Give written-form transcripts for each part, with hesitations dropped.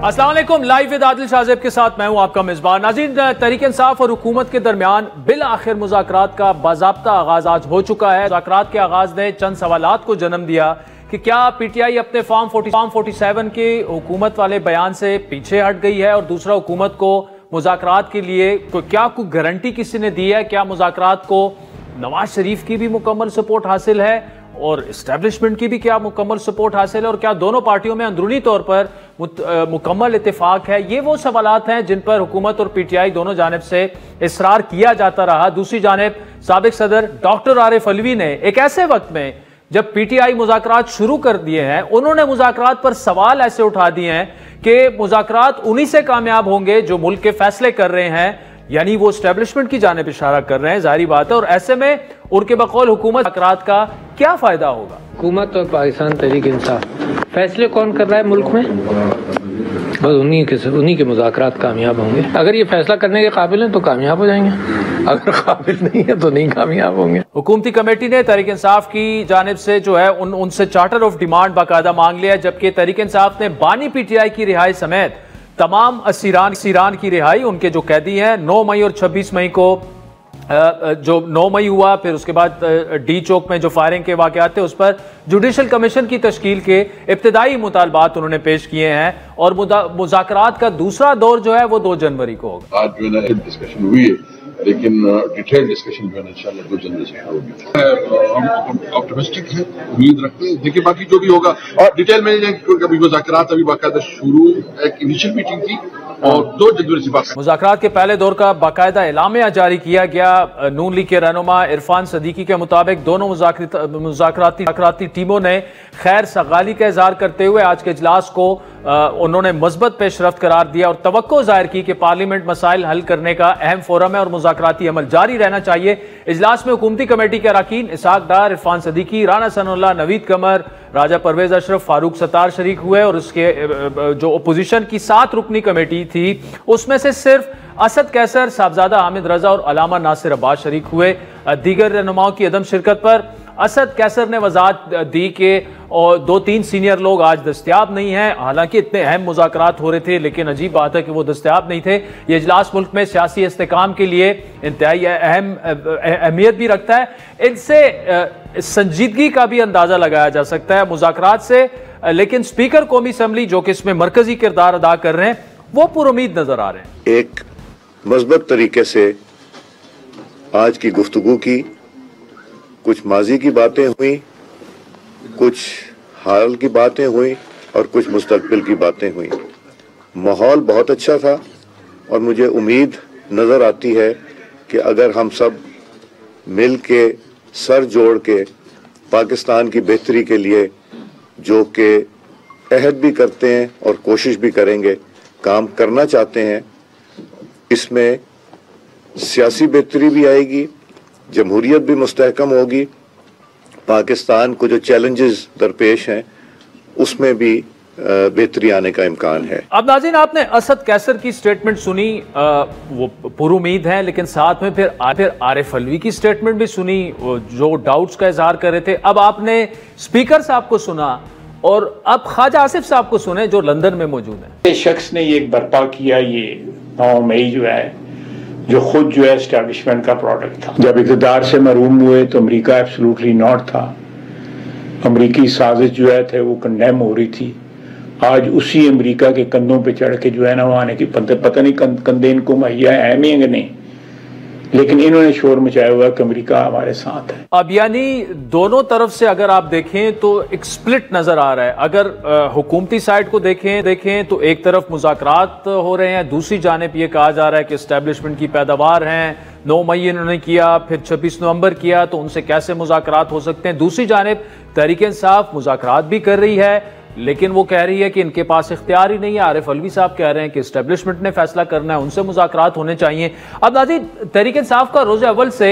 अस्सलाम वालेकुम, live with Adil Shahzeb के साथ मैं हूं आपका मेजबान। नाज़रीन, तहरीक इंसाफ और हुकूमत के दरमियान बिल आखिर मुज़ाकरात का बाज़ाब्ता आगाज आज हो चुका है। मुज़ाकरात के आगाज ने चंद सवालात को जन्म दिया कि क्या पीटीआई अपने फॉर्म 47 के हुकूमत वाले बयान से पीछे हट गई है, और दूसरा हुकूमत को मुज़ाकरात के लिए कोई गारंटी किसी ने दी है? क्या मुज़ाकरात को नवाज शरीफ की भी मुकम्मल सपोर्ट हासिल है और इस्टेब्लिशमेंट की भी क्या मुकम्मल सपोर्ट हासिल है, और क्या दोनों पार्टियों में अंदरूनी तौर पर मुकम्मल इत्तेफाक है? ये वो सवालात हैं जिन पर हुकूमत और पीटीआई दोनों जानिब से इसरार किया जाता रहा। दूसरी जानिब साबिक सदर डॉक्टर आरिफ अलवी ने एक ऐसे वक्त में जब पीटीआई मुज़ाकरात शुरू कर दिए हैं, उन्होंने मुज़ाकरात पर सवाल ऐसे उठा दिए हैं कि मुज़ाकरात उन्हीं से कामयाब होंगे जो मुल्क के फैसले कर रहे हैं, यानी वो एस्टेब्लिशमेंट की जानिब इशारा कर रहे हैं, जाहिर बात है। और ऐसे में उनके बकौल हुकूमत मुज़ाकरात का क्या फायदा होगा? हुकूमत और पाकिस्तान तहरीक इंसाफ फैसले कौन कर रहा है मुल्क में? बस उन्हीं के मुज़ाकरात कामयाब होंगे। अगर ये फैसला करने के काबिल हैं तो कामयाब हो जाएंगे, अगर काबिल नहीं है तो नहीं कामयाब होंगे। हुकूमती कमेटी ने तहरीक इंसाफ की जानिब से जो है उनसे चार्टर ऑफ डिमांड बाकायदा मांग लिया, जबकि तहरीक इंसाफ ने बानी पीटीआई की रिहाई समेत तमाम असीरान की रिहाई, उनके जो कैदी हैं 9 मई और 26 मई को, जो 9 मई हुआ, फिर उसके बाद डी चौक में जो फायरिंग के वाकयात थे उस पर जुडिशल कमीशन की तश्कील के इब्तिदाई मुतालबात उन्होंने पेश किए हैं, और मुज़ाकरात का दूसरा दौर जो है वो 2 जनवरी को होगा। आज जो है डिस्कशन हुई है, लेकिन डिटेल डिस्कशन जो है इंशाल्लाह 2 जनवरी से होगी। हम ऑप्टिमिस्टिक हैं, उम्मीद रखते हैं। देखिए बाकी जो भी होगा और डिटेल में अभी मुज़ाकरात अभी बाकायदा शुरू, एक इनिशियल मीटिंग थी और 2 जनवरी से बात। मुज़ाकरात के पहले दौर का बाकायदा एलामिया जारी किया गया। नून लीग के रहनुमा इरफान सदीकी के मुताबिक दोनों मुज़ाकराती टीमों ने खैर सगाली का इजहार करते हुए आज के इजलास को उन्होंने मुस्बत पेशरफ्त करार दिया और तवक्को जाहिर की कि पार्लियामेंट मसाइल हल करने का अहम फोरम है और मुज़ाकराती अमल जारी रहना चाहिए। इजलास में हुकूमती कमेटी के अरकान इसहाक डार, इरफान सदीकी, राना सनाउल्लाह, नवीद कमर, राजा परवेज अशरफ, फारूक सत्तार शरीक हुए, और उसके जो अपोजिशन की 7 रुकनी कमेटी थी उसमें से सिर्फ असद कैसर, साहबजादा हामिद रजा और अलामा नासिर अब्बास शरीक हुए। दीगर रहनुमाओं की अदम शिरकत पर असद कैसर ने वजाहत दी कि 2-3 सीनियर लोग आज दस्तयाब नहीं हैं। हालांकि इतने अहम मुज़ाकरात हो रहे थे, लेकिन अजीब बात है कि वो दस्तयाब नहीं थे। ये इजलास मुल्क में सियासी इस्तेकाम के लिए इंतहाई अहमियत भी रखता है। इनसे संजीदगी का भी अंदाजा लगाया जा सकता है मुज़ाकरात से, लेकिन स्पीकर कौमी असम्बली जो कि इसमें मरकजी किरदार अदा कर रहे हैं वो पुरुमीद नजर आ रहे हैं। एक मज़बूत तरीके से आज की गुफ्तगू की, कुछ माजी की बातें हुई, कुछ हाल की बातें हुई और कुछ मुस्तकबिल की बातें हुई। माहौल बहुत अच्छा था और मुझे उम्मीद नज़र आती है कि अगर हम सब मिल के सर जोड़ के पाकिस्तान की बेहतरी के लिए जो कि अहद भी करते हैं और कोशिश भी करेंगे, काम करना चाहते हैं, इसमें सियासी बेहतरी भी आएगी, जमहूरियत भी मुस्तहकम होगी, पाकिस्तान को जो चैलेंजेस दरपेश हैं उसमें भी बेहतरी आने का इम्कान है। अब नाज़रीन, आपने असद कैसर की स्टेटमेंट सुनी, वो पुरुमीद है, लेकिन साथ में फिर आरिफ अलवी की स्टेटमेंट भी सुनी जो डाउट्स का इजहार कर रहे थे। अब आपने स्पीकर साहब को सुना और अब ख्वाजा आसिफ साहब को सुने जो लंदन में मौजूद हैं। इस शख्स ने ये बर्पा किया, ये 9 मई जो है, जो खुद जो है एस्टेब्लिशमेंट का प्रोडक्ट था। जब इक़्तिदार से महरूम हुए तो अमेरिका एब्सोल्युटली नॉट था। अमेरिकी साजिश जो है थे वो कंडेम हो रही थी। आज उसी अमेरिका के कंधों पे चढ़ के जो है ना, वहां की पता नहीं कंधे इनको मुहैया है नहीं, लेकिन इन्होंने शोर मचाया हुआ कि अमेरिका हमारे साथ है। अब यानी दोनों तरफ से अगर आप देखें तो एक स्प्लिट नजर आ रहा है। अगर हुकूमती साइड को देखें तो एक तरफ मुज़ाकरात हो रहे हैं, दूसरी जानिब ये कहा जा रहा है कि एस्टेब्लिशमेंट की पैदावार हैं, 9 मई इन्होंने किया, फिर 26 नवंबर किया, तो उनसे कैसे मुज़ाकरात हो सकते हैं। दूसरी जानिब तहरीक इंसाफ मुज़ाकरात भी कर रही है, लेकिन वो कह रही है कि इनके पास इख्तियार ही नहीं है। आरिफ अलवी साहब कह रहे हैं कि एस्टेब्लिशमेंट ने फैसला करना है, उनसे मुज़ाकरात होने चाहिए। अब नाज़रीन, तहरीक इंसाफ का रोज़े अव्वल से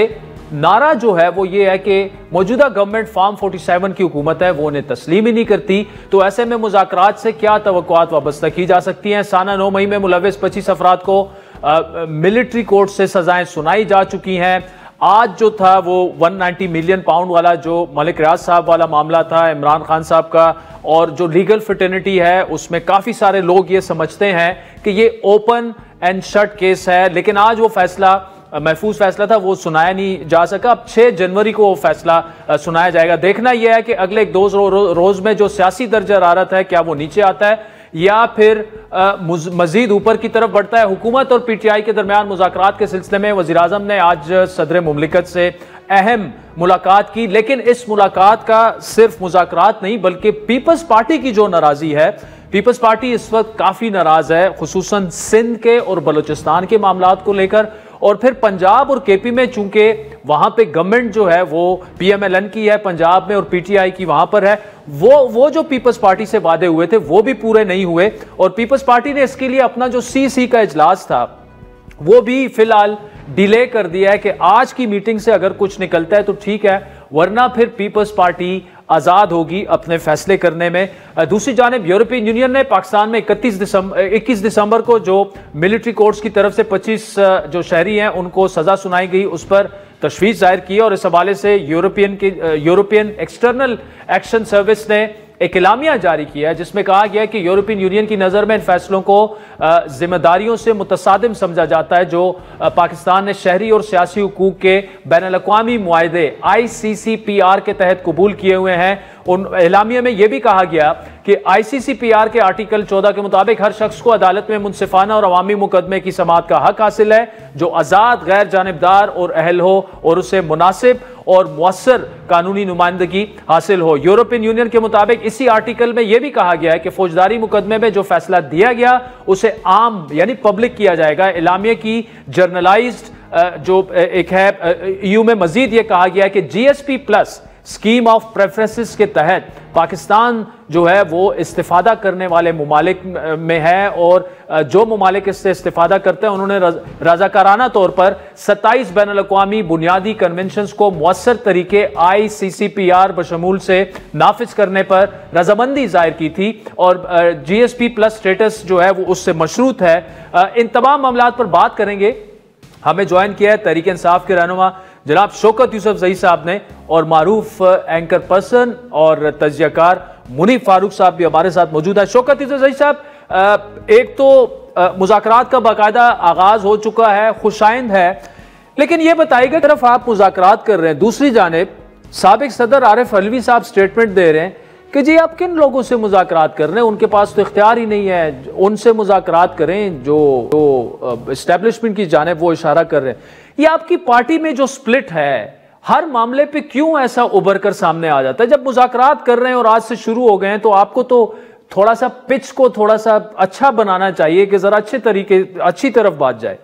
नारा जो है वो ये है कि मौजूदा गवर्नमेंट फॉर्म 47 की हुकूमत है, वो उन्हें तस्लीम ही नहीं करती, तो ऐसे में मुज़ाकरात से क्या तवक्कुआत वाबस्ता की जा सकती हैं। साना 9 मई में मुलव्विस 25 अफराद को मिलिट्री कोर्ट से सजाएं सुनाई जा चुकी हैं। आज जो था वो 190 मिलियन पाउंड वाला जो मलिक रियाज साहब वाला मामला था इमरान खान साहब का, और जो लीगल फिटर्निटी है उसमें काफ़ी सारे लोग ये समझते हैं कि ये ओपन एंड शट केस है, लेकिन आज वो फैसला महफूज फैसला था, वो सुनाया नहीं जा सका। अब 6 जनवरी को वो फैसला सुनाया जाएगा। देखना यह है कि अगले 1-2 रोज में जो सियासी दर्जा हरारत है क्या वो नीचे आता है या फिर मजीद ऊपर की तरफ बढ़ता है। हुकूमत और पीटीआई के दरमियान मुज़ाकरात के सिलसिले में वज़ीर आज़म ने आज सदर मुमलिकत से अहम मुलाकात की, लेकिन इस मुलाकात का सिर्फ मुज़ाकरात नहीं बल्कि पीपल्स पार्टी की जो नाराज़ी है, पीपल्स पार्टी इस वक्त काफ़ी नाराज़ है, खुसूसन सिंध के और बलूचिस्तान के मामलात को लेकर, और फिर पंजाब और केपी में चूंकि वहां पे गवर्नमेंट जो है वो पीएमएलएन की है पंजाब में और पीटीआई की वहां पर है, वो जो पीपल्स पार्टी से वादे हुए थे वो भी पूरे नहीं हुए, और पीपल्स पार्टी ने इसके लिए अपना जो सीसी का इजलास था वो भी फिलहाल डिले कर दिया है कि आज की मीटिंग से अगर कुछ निकलता है तो ठीक है, वरना फिर पीपल्स पार्टी आजाद होगी अपने फैसले करने में। दूसरी जानिब यूरोपियन यूनियन ने पाकिस्तान में 21 दिसंबर को जो मिलिट्री कोर्ट्स की तरफ से 25 जो शहरी हैं उनको सजा सुनाई गई उस पर तशवीश जाहिर की, और इस हवाले से यूरोपियन एक्सटर्नल एक्शन सर्विस ने एक इलामिया जारी किया है जिसमें कहा गया है कि यूरोपियन यूनियन की नज़र में इन फैसलों को जिम्मेदारियों से मुतसादिम समझा जाता है जो पाकिस्तान ने शहरी और सियासी हुकूक के बैनुल-अक़वामी मुआहदे ICCPR के तहत कबूल किए हुए हैं। उन एलामिया में यह भी कहा गया कि ICCPR के आर्टिकल 14 के मुताबिक हर शख्स को अदालत में मुनसिफाना और अवामी मुकदमे की समाअत का हक हासिल है जो आज़ाद, गैर जानिबदार और अहल हो और उसे मुनासिब और मुअस्सर कानूनी नुमाइंदगी हासिल हो। यूरोपियन यूनियन के मुताबिक इसी आर्टिकल में यह भी कहा गया है कि फौजदारी मुकदमे में जो फैसला दिया गया उसे आम यानी पब्लिक किया जाएगा। इलामिया की जर्नलाइज्ड जो एक है EU में मजीद यह कहा गया है कि GSP plus scheme of preferences के तहत पाकिस्तान जो है वो इस्तिफादा करने वाले मुमालिक में है, और जो मुमालिक इससे इस्तिफादा करते हैं उन्होंने रजाकाराना तौर पर 27 बैनुल-अक़वामी बुनियादी कन्वेंशंस को मुअस्सर तरीके ICCPR बशमूल से नाफिज करने पर रजामंदी जाहिर की थी, और GSP प्लस स्टेटस जो है वो उससे मशरूत है। इन तमाम मामलात पर बात करेंगे। हमें ज्वाइन किया है तहरीक इंसाफ के रहनुमा जनाब शौकत यूसुफजई साहब ने, और मारूफ एंकर पर्सन और तजियाकार मुनीफ फारूक साहब भी हमारे साथ मौजूद है। शौकत यूसुफजई साहब, एक तो मुज़ाकरात का बाकायदा आगाज हो चुका है, खुशाइंद है, लेकिन यह बताइएगा तरफ आप मुज़ाकरात कर रहे हैं, दूसरी जानिब साबिक सदर आरिफ अलवी साहब स्टेटमेंट दे रहे हैं कि जी आप किन लोगों से मुज़ाकरात कर रहे हैं, उनके पास तो इख्तियार ही नहीं है, उनसे मुज़ाकरात करें जो एस्टेब्लिशमेंट की जानिब वो इशारा कर रहे हैं। ये आपकी पार्टी में जो स्प्लिट है हर मामले पे क्यों ऐसा उभर कर सामने आ जाता है? जब मुज़ाकरात कर रहे हैं और आज से शुरू हो गए हैं तो आपको तो थोड़ा सा पिच को थोड़ा सा अच्छा बनाना चाहिए कि जरा अच्छी तरफ बात जाए।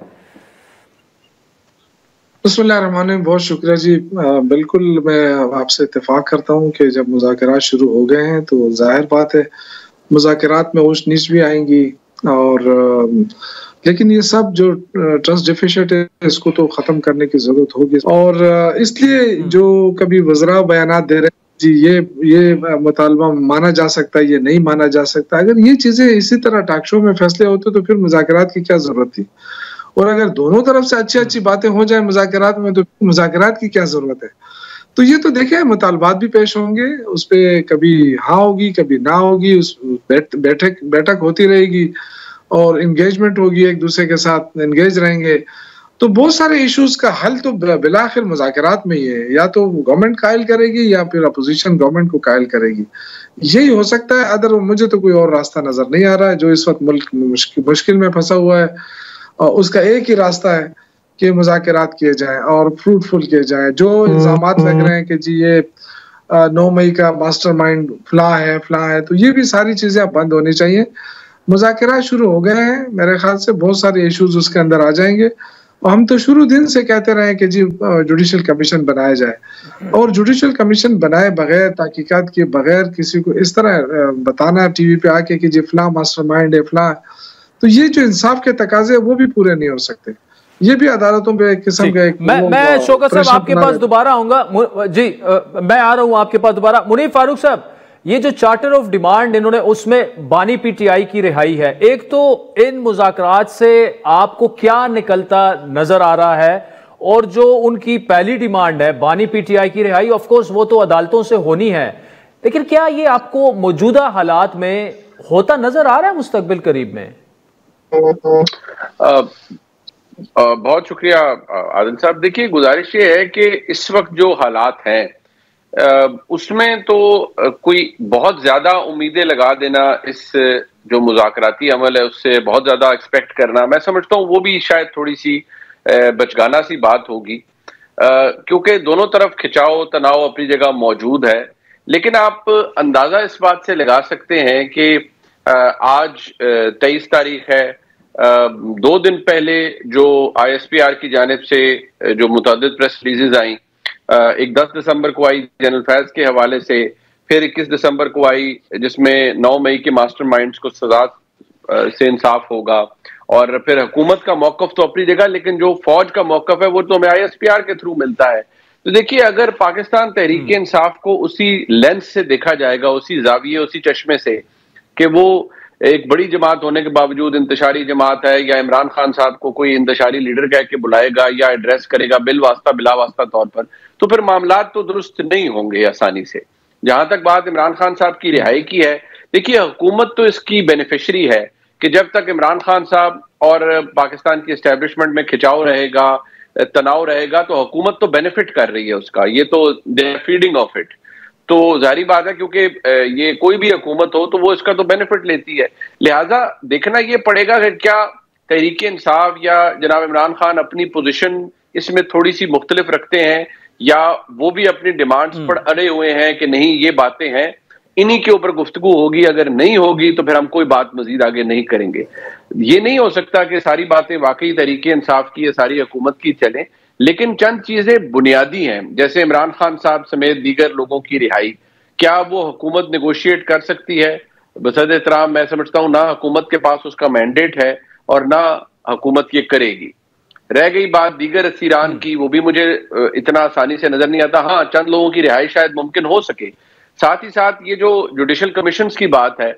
बिस्मिल्लाहिर्रहमानिर्रहीम, बहुत शुक्रिया जी। बिल्कुल मैं आपसे इत्तेफाक करता हूँ कि जब मुज़ाकरात शुरू हो गए हैं तो जाहिर बात है मुज़ाकरात में ऊंच नीच भी आएंगी, और लेकिन ये सब जो ट्रस्ट डेफिसिट है इसको तो खत्म करने की जरूरत होगी, और इसलिए जो कभी वज़रा बयानात दे रहे हैं जी ये मुतालबा माना जा सकता है, ये नहीं माना जा सकता, अगर ये चीजें इसी तरह टॉक शो में फैसले होते तो फिर मुज़ाकरात की क्या जरूरत थी, और अगर दोनों तरफ से अच्छी अच्छी बातें हो जाए मुज़ाकरात में तो मुज़ाकरात की क्या जरूरत है। तो ये तो देखें मुतालबात भी पेश होंगे, उस पर कभी हाँ होगी कभी ना होगी, उस बैठक होती रहेगी और इंगेजमेंट होगी, एक दूसरे के साथ इंगेज रहेंगे, तो बहुत सारे इश्यूज का हल तो बिलाखिर मुज़ाकरात में ही है, या तो गवर्नमेंट कायल करेगी या फिर अपोजिशन गवर्नमेंट को कायल करेगी, यही हो सकता है। अदर मुझे तो कोई और रास्ता नजर नहीं आ रहा है। जो इस वक्त मुल्क मुश्किल में फंसा हुआ है उसका एक ही रास्ता है कि मुज़ाकरात किए जाएं और फ्रूटफुल किए जाएं। जो इल्जामात लग रहे हैं कि जी ये 9 मई का मास्टरमाइंड फला है, तो ये भी सारी चीजें अब बंद होनी चाहिए। मुज़ाकरात शुरू हो गए हैं, मेरे ख्याल से बहुत सारे इश्यूज उसके अंदर आ जाएंगे, और हम तो शुरू दिन से कहते रहे कि जी जुडिशल कमीशन बनाया जाए, और जुडिशल कमीशन बनाए बगैर तहकीकात के बगैर किसी को इस तरह बताना टीवी पे आके कि जी फला मास्टरमाइंड है फला, तो ये जो इंसाफ के तकाजे वो भी पूरे नहीं हो सकते। ये भी अदालतों पे एक किस्म का मैं शौकत साहब आपके पास दोबारा आऊंगा जी, मैं आ रहा हूं आपके पास दोबारा। मुनीफ फारूक साहब, ये जो चार्टर ऑफ डिमांड इन्होंने उसमें बानी पीटीआई की रिहाई है, एक तो इन मुज़ाकरात से आपको क्या निकलता नजर आ रहा है, और जो उनकी पहली डिमांड है बानी पीटीआई की रिहाई, ऑफ कोर्स वो तो अदालतों से होनी है, लेकिन क्या ये आपको मौजूदा हालात में होता नजर आ रहा है मुस्तकबिल करीब में? बहुत शुक्रिया आदिल साहब। देखिए, गुजारिश ये है कि इस वक्त जो हालात हैं उसमें तो कोई बहुत ज्यादा उम्मीदें लगा देना, इस जो मुज़ाकराती अमल है उससे बहुत ज्यादा एक्सपेक्ट करना, मैं समझता हूँ वो भी शायद थोड़ी सी बचगाना सी बात होगी, क्योंकि दोनों तरफ खिंचाव तनाव अपनी जगह मौजूद है। लेकिन आप अंदाजा इस बात से लगा सकते हैं कि आज 23 तारीख है, 2 दिन पहले जो ISPR की जानिब से जो मुतअद्दिद प्रेस रिलीजेज आई, एक 10 दिसंबर को आई जनरल फैज के हवाले से, फिर 21 दिसंबर को आई जिसमें 9 मई के मास्टरमाइंड्स को सजा से इंसाफ होगा, और फिर हुकूमत का मौकफ तो अपनी जगह, लेकिन जो फौज का मौकफ है वो तो हमें ISPR के थ्रू मिलता है। तो देखिए, अगर पाकिस्तान तहरीक इंसाफ को उसी लेंस से देखा जाएगा, उसी जाविये उसी चश्मे से कि वो एक बड़ी जमात होने के बावजूद इंतशारी जमात है, या इमरान खान साहब को कोई इंतशारी लीडर कह के बुलाएगा या एड्रेस करेगा बिल वास्ता बिला वास्ता तौर पर, तो फिर मामलात तो दुरुस्त नहीं होंगे आसानी से। जहां तक बात इमरान खान साहब की रिहाई की है, देखिए हुकूमत तो इसकी बेनिफिशरी है कि जब तक इमरान खान साहब और पाकिस्तान की एस्टेब्लिशमेंट में खिंचाव रहेगा, तनाव रहेगा, तो हुकूमत तो बेनिफिट कर रही है उसका, ये तो they are feeding off it. तो जाहिर बात है, क्योंकि ये कोई भी हुकूमत हो तो वो इसका तो बेनिफिट लेती है। लिहाजा देखना ये पड़ेगा कि क्या तहरीक इंसाफ या जनाब इमरान खान अपनी पोजीशन इसमें थोड़ी सी मुख्तलिफ रखते हैं, या वो भी अपनी डिमांड्स पर अड़े हुए हैं कि नहीं ये बातें हैं, इन्हीं के ऊपर गुफ्तगू होगी, अगर नहीं होगी तो फिर हम कोई बात मजीद आगे नहीं करेंगे। ये नहीं हो सकता कि सारी बातें वाकई तहरीक इंसाफ की या सारी हुकूमत की चलें, लेकिन चंद चीजें बुनियादी हैं, जैसे इमरान खान साहब समेत दीगर लोगों की रिहाई, क्या वो हुकूमत नेगोशिएट कर सकती है? बसद एहतराम मैं समझता हूं ना हुकूमत के पास उसका मैंडेट है और ना हुकूमत ये करेगी। रह गई बात दीगर असीरान की, वो भी मुझे इतना आसानी से नजर नहीं आता। हाँ, चंद लोगों की रिहाई शायद मुमकिन हो सके। साथ ही साथ ये जो जुडिशल कमीशन की बात है,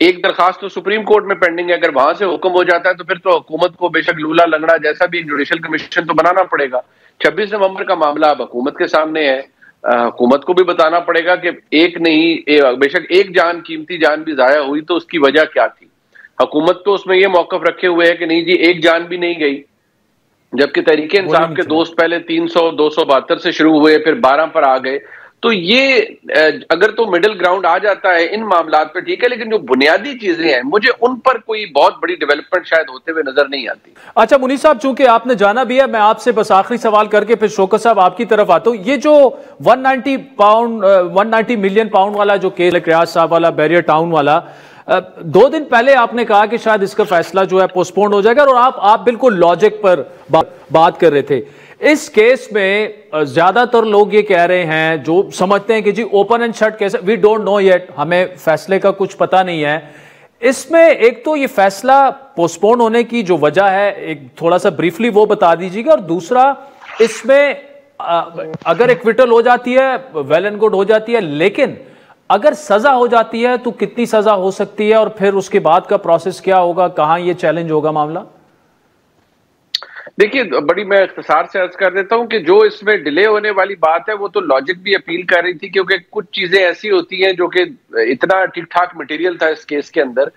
एक दरखास्त तो सुप्रीम कोर्ट में पेंडिंग है, अगर वहां से हुक्म हो जाता है तो फिर तो हुकूमत को बेशक लूला लंगड़ा जैसा भी एक जुडिशल कमीशन तो बनाना पड़ेगा। 26 नवंबर का मामला अब हुकूमत के सामने है, हुकूमत को भी बताना पड़ेगा कि एक नहीं बेशक एक जान, कीमती जान भी जाया हुई तो उसकी वजह क्या थी। हुकूमत तो उसमें यह मौकफ रखे हुए है कि नहीं जी एक जान भी नहीं गई, जबकि तहरीक इंसाफ के दोस्त पहले 300-272 से शुरू हुए, फिर 12 पर आ गए। तो ये अगर तो मिडिल ग्राउंड आ जाता है इन मामलात पे ठीक है, लेकिन जो बुनियादी चीजें हैं मुझे उन पर कोई बहुत बड़ी डेवलपमेंट शायद होते हुए नजर नहीं आती। अच्छा मुनीर साहब, चूंकि आपने जाना भी है, मैं आपसे बस आखिरी सवाल करके फिर शौकत साहब आपकी तरफ आता हूं। ये जो 190 मिलियन पाउंड वाला जो केस रियाज साहब वाला, बैरियर टाउन वाला, 2 दिन पहले आपने कहा कि शायद इसका फैसला जो है पोस्टपोन हो जाएगा, और आप बिल्कुल लॉजिक पर बात कर रहे थे। इस केस में ज्यादातर लोग ये कह रहे हैं जो समझते हैं कि जी open and shut case, we don't know yet, हमें फैसले का कुछ पता नहीं है। इसमें एक तो ये फैसला पोस्टपोन होने की जो वजह है, एक थोड़ा सा ब्रीफली वो बता दीजिएगा, और दूसरा इसमें अगर एक्विटल हो जाती है वेल एंड गुड हो जाती है, लेकिन अगर सजा हो जाती है तो कितनी सजा हो सकती है, और फिर उसके बाद का प्रोसेस क्या होगा, कहां ये चैलेंज होगा मामला? देखिए, बड़ी मैं इख्तिसार से अर्ज कर देता हूं कि जो इसमें डिले होने वाली बात है वो तो लॉजिक भी अपील कर रही थी, क्योंकि कुछ चीजें ऐसी होती हैं जो कि इतना ठीक ठाक मटेरियल था इस केस के अंदर,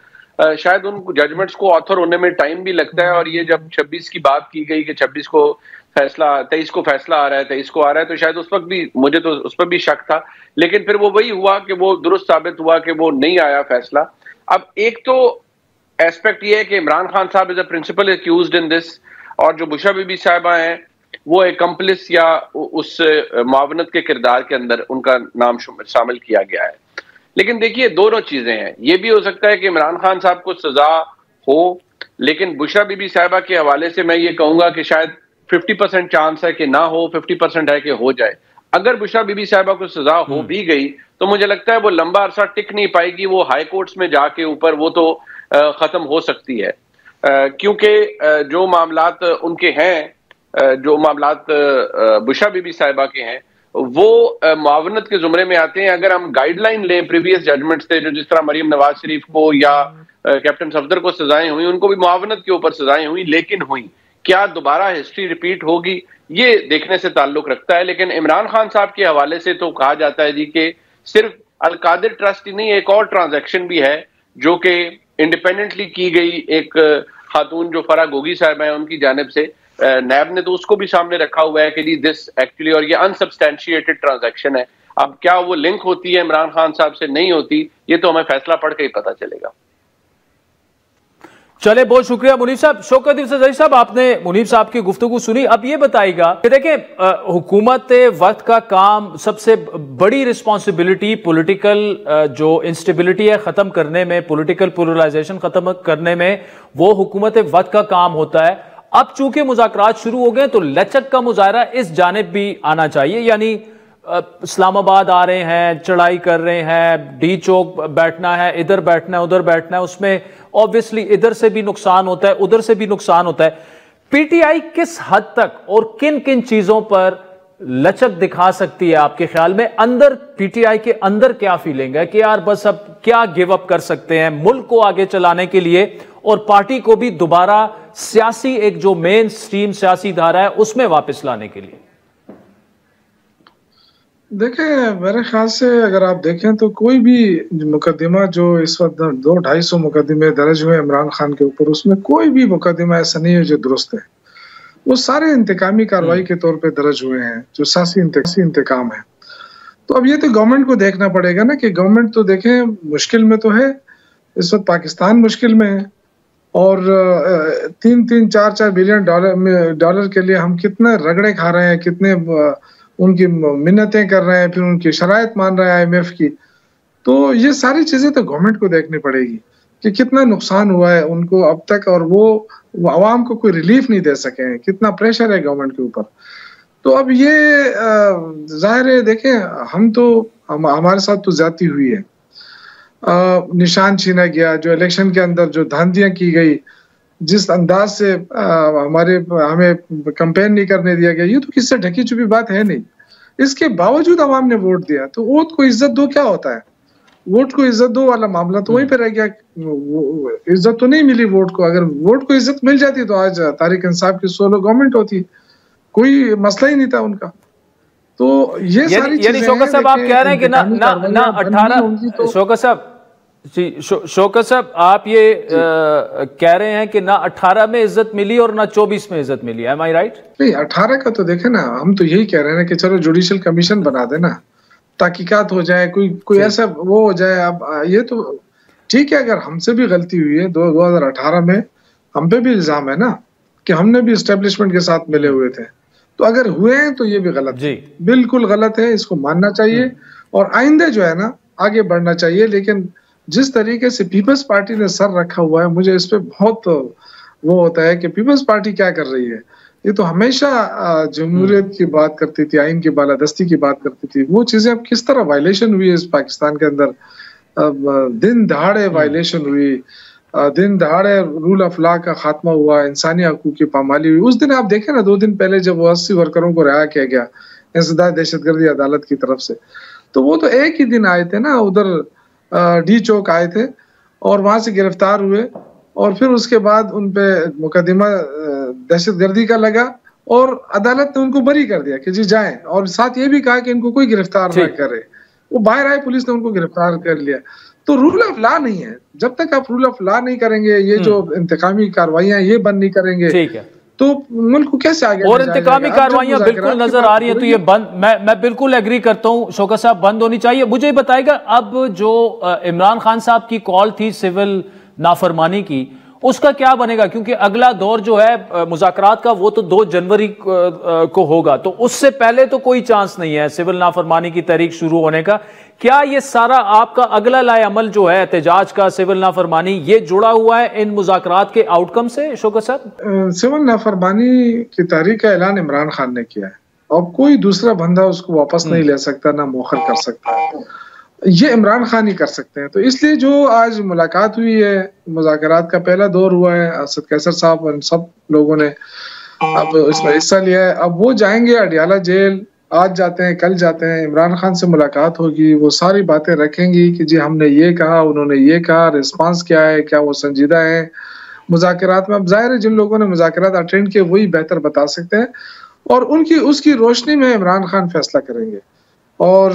शायद उन जजमेंट्स को ऑथर होने में टाइम भी लगता है। और ये जब 26 की बात की गई कि 26 को फैसला, 23 को फैसला आ रहा है, 23 को आ रहा है, तो शायद उस वक्त भी मुझे तो उस पर भी शक था, लेकिन फिर वो वही हुआ कि वो दुरुस्त साबित हुआ कि वो नहीं आया फैसला। अब एक तो एस्पेक्ट ये है कि इमरान खान साहब is a principal accused in this, और जो बुशा बीबी साहिबा हैं वो एकम्प्लिस या उस मुआवनत के किरदार के अंदर उनका नाम शामिल किया गया है। लेकिन देखिए, दोनों चीजें हैं, ये भी हो सकता है कि इमरान खान साहब को सजा हो, लेकिन बुशा बीबी साहिबा के हवाले से मैं ये कहूंगा कि शायद 50% चांस है कि ना हो, 50% है कि हो जाए। अगर बुशरा बीबी साहिबा को सजा हो भी गई तो मुझे लगता है वो लंबा अरसा टिक नहीं पाएगी, वो हाई कोर्ट्स में जाके ऊपर वो तो खत्म हो सकती है, क्योंकि जो मामलात उनके हैं, जो मामलात बुशरा बीबी साहिबा के हैं, वो मुआवनत के जुमरे में आते हैं। अगर हम गाइडलाइन लें प्रीवियस जजमेंट्स से, जो जिस तरह मरियम नवाज शरीफ को या कैप्टन सफदर को सजाएं हुई, उनको भी मुआवनत के ऊपर सजाएं हुई, लेकिन हुई क्या दोबारा हिस्ट्री रिपीट होगी? ये देखने से ताल्लुक रखता है। लेकिन इमरान खान साहब के हवाले से तो कहा जाता है जी कि सिर्फ अल-कादिर ट्रस्ट ही नहीं, एक और ट्रांजैक्शन भी है जो कि इंडिपेंडेंटली की गई, एक खातून जो फरा गोगी साहब है उनकी जानिब से, नैब ने तो उसको भी सामने रखा हुआ है कि जी दिस एक्चुअली, और ये अनसब्सटैंशिएटेड ट्रांजैक्शन है। अब क्या वो लिंक होती है इमरान खान साहब से, नहीं होती, ये तो हमें फैसला पढ़ के ही पता चलेगा। चले, बहुत शुक्रिया मुनीब साहब। शौकत इफ्तेखारी साहब, आपने मुनीब साहब की गुफ्तगू सुनी। अब ये बताइएगा कि देखें, हुकूमत वक्त का काम, सबसे बड़ी रिस्पॉन्सिबिलिटी पॉलिटिकल जो इंस्टेबिलिटी है ख़त्म करने में, पॉलिटिकल पोलराइजेशन ख़त्म करने में, वो हुकूमत वक्त का काम होता है। अब चूंकि मुज़ाकरात शुरू हो गए तो लचक का मुजाहरा इस जानिब भी आना चाहिए, यानी इस्लामाबाद आ रहे हैं, चढ़ाई कर रहे हैं, डी चौक बैठना है, इधर बैठना है, उधर बैठना है, उसमें ऑब्वियसली इधर से भी नुकसान होता है, उधर से भी नुकसान होता है। पीटीआई किस हद तक और किन किन चीजों पर लचक दिखा सकती है आपके ख्याल में? अंदर पीटीआई के अंदर क्या फीलिंग है कि यार बस अब क्या गिव अप कर सकते हैं मुल्क को आगे चलाने के लिए और पार्टी को भी दोबारा सियासी, एक जो मेन स्ट्रीम सियासी धारा है, उसमें वापस लाने के लिए? देखें, मेरे ख्याल से अगर आप देखें तो कोई भी मुकदमा जो इस वक्त 200-250 मुकदमे दर्ज हुए इमरान खान के ऊपर, उसमें कोई भी मुकदमा ऐसा नहीं है जो दुरुस्त है। वो सारे इंतकामी कार्रवाई के तौर पे दर्ज हुए हैं, जो सियासी इंतकाम है। तो अब ये तो गवर्नमेंट को देखना पड़ेगा ना कि गवर्नमेंट तो देखें मुश्किल में तो है, इस वक्त पाकिस्तान मुश्किल में है, और 3-3, 4-4 बिलियन डॉलर के लिए हम कितने रगड़े खा रहे हैं, कितने उनकी मिन्नतें कर रहे हैं, फिर उनकी शराइत मान रहे हैं IMF की। तो ये सारी चीजें तो गवर्नमेंट को देखनी पड़ेगी कि कितना नुकसान हुआ है उनको अब तक, और वो आवाम को कोई रिलीफ नहीं दे सके हैं, कितना प्रेशर है गवर्नमेंट के ऊपर। तो अब ये जाहिर है, देखें हम तो हमारे साथ तो ज्यादती हुई है, निशान छीना गया, जो इलेक्शन के अंदर जो धांधियां की गई, जिस अंदाज से हमें कैंपेन नहीं करने दिया गया, ये तो किससे ढकी छुपी बात है नहीं। इसके बावजूद अवाम ने वोट दिया, तो वोट को इज्जत दो क्या होता है? वोट को इज्जत दो वाला मामला तो वहीं पे रह गया। इज्जत तो नहीं मिली वोट को। अगर वोट को इज्जत मिल जाती तो आज तारिक इंसाफ की सोलो गवर्नमेंट होती, कोई मसला ही नहीं था उनका। तो ये सारी चीजें, शौकत साहब आप कह रहे हैं कि ना 18, शौकत साहब जी, शौकत साहब आप ये कह रहे हैं कि ना 18 में इज्जत मिली और ना 24 में इज्जत मिली, एम आई राइट? नहीं, 18 का तो देखे ना, हम तो यही कह रहे हैं कि चलो जुडिशियल कमीशन बना देना, तहकीकात हो जाए, कोई ऐसा वो हो जाए। अब ये तो ठीक है, अगर हमसे भी गलती हुई है 2018 में, हम पे भी इल्जाम है ना कि हमने भी एस्टेब्लिशमेंट के साथ मिले हुए थे, तो अगर हुए हैं तो ये भी गलत है, बिल्कुल गलत है, इसको मानना चाहिए और आइंदे जो है ना आगे बढ़ना चाहिए। लेकिन जिस तरीके से पीपल्स पार्टी ने सर रखा हुआ है, मुझे इस पे बहुत वो होता है कि पीपल्स पार्टी क्या कर रही है। ये तो हमेशा जमहूरियत की बात करती थी, आइन की बालादस्ती की बात करती थी, वो चीजें अब किस तरह वायलेशन हुई है इस पाकिस्तान के अंदर, दिन दहाड़े वायलेशन हुई, दिन दहाड़े रूल ऑफ लॉ का खात्मा हुआ, इंसानी हकूक की पामाली हुई। उस दिन आप देखें ना, 2 दिन पहले जब वो 80 वर्करों को रिहा किया गया इंसदाद दहशतगर्दी अदालत की तरफ से, तो वो तो एक ही दिन आए थे ना, उधर डी चौक आए थे और वहां से गिरफ्तार हुए, और फिर उसके बाद उनपे मुकदमा दहशतगर्दी का लगा और अदालत ने उनको बरी कर दिया कि जी जाएं, और साथ ये भी कहा कि इनको कोई गिरफ्तार न करे। वो बाहर आए, पुलिस ने उनको गिरफ्तार कर लिया। तो रूल ऑफ लॉ नहीं है, जब तक आप रूल ऑफ लॉ नहीं करेंगे, ये जो इंतकामी कार्रवाइयां ये बंद नहीं करेंगे, ठीक है, तो मुल्क को कैसे आगे? और इंतकामी कार्रवाइयां बिल्कुल नजर आ रही है, तो ये बंद, मैं बिल्कुल एग्री करता हूं शौकत साहब, बंद होनी चाहिए। मुझे बताएगा, अब जो इमरान खान साहब की कॉल थी सिविल नाफरमानी की, उसका क्या बनेगा? क्योंकि अगला दौर जो है मुज़ाकरात का वो तो 2 जनवरी को होगा, तो उससे पहले तो कोई चांस नहीं है सिविल नाफरमानी की तारीख शुरू होने का। क्या ये सारा आपका अगला लाए अमल जो है एहतजाज का, सिविल नाफरमानी, ये जुड़ा हुआ है इन मुज़ाकरात के आउटकम से शौकत साहब? सिविल नाफरमानी की तारीख का ऐलान इमरान खान ने किया है, और कोई दूसरा बंदा उसको वापस नहीं ले सकता, ना मौखर कर सकता है, ये इमरान खान ही कर सकते हैं। तो इसलिए जो आज मुलाकात हुई है, मुज़ाकरात का पहला दौर हुआ है, असद कैसर साहब और सब लोगों ने अब इसमें हिस्सा लिया है। अब वो जाएंगे अडियाला जेल, आज जाते हैं, कल जाते हैं, इमरान खान से मुलाकात होगी, वो सारी बातें रखेंगी कि जी हमने ये कहा, उन्होंने ये कहा, रिस्पांस क्या है, क्या वो संजीदा है मुज़ाकरात में। अब जाहिर है जिन लोगों ने मुज़ाकरात अटेंड किए वही बेहतर बता सकते हैं। और उनकी उसकी रोशनी में इमरान खान फैसला करेंगे। और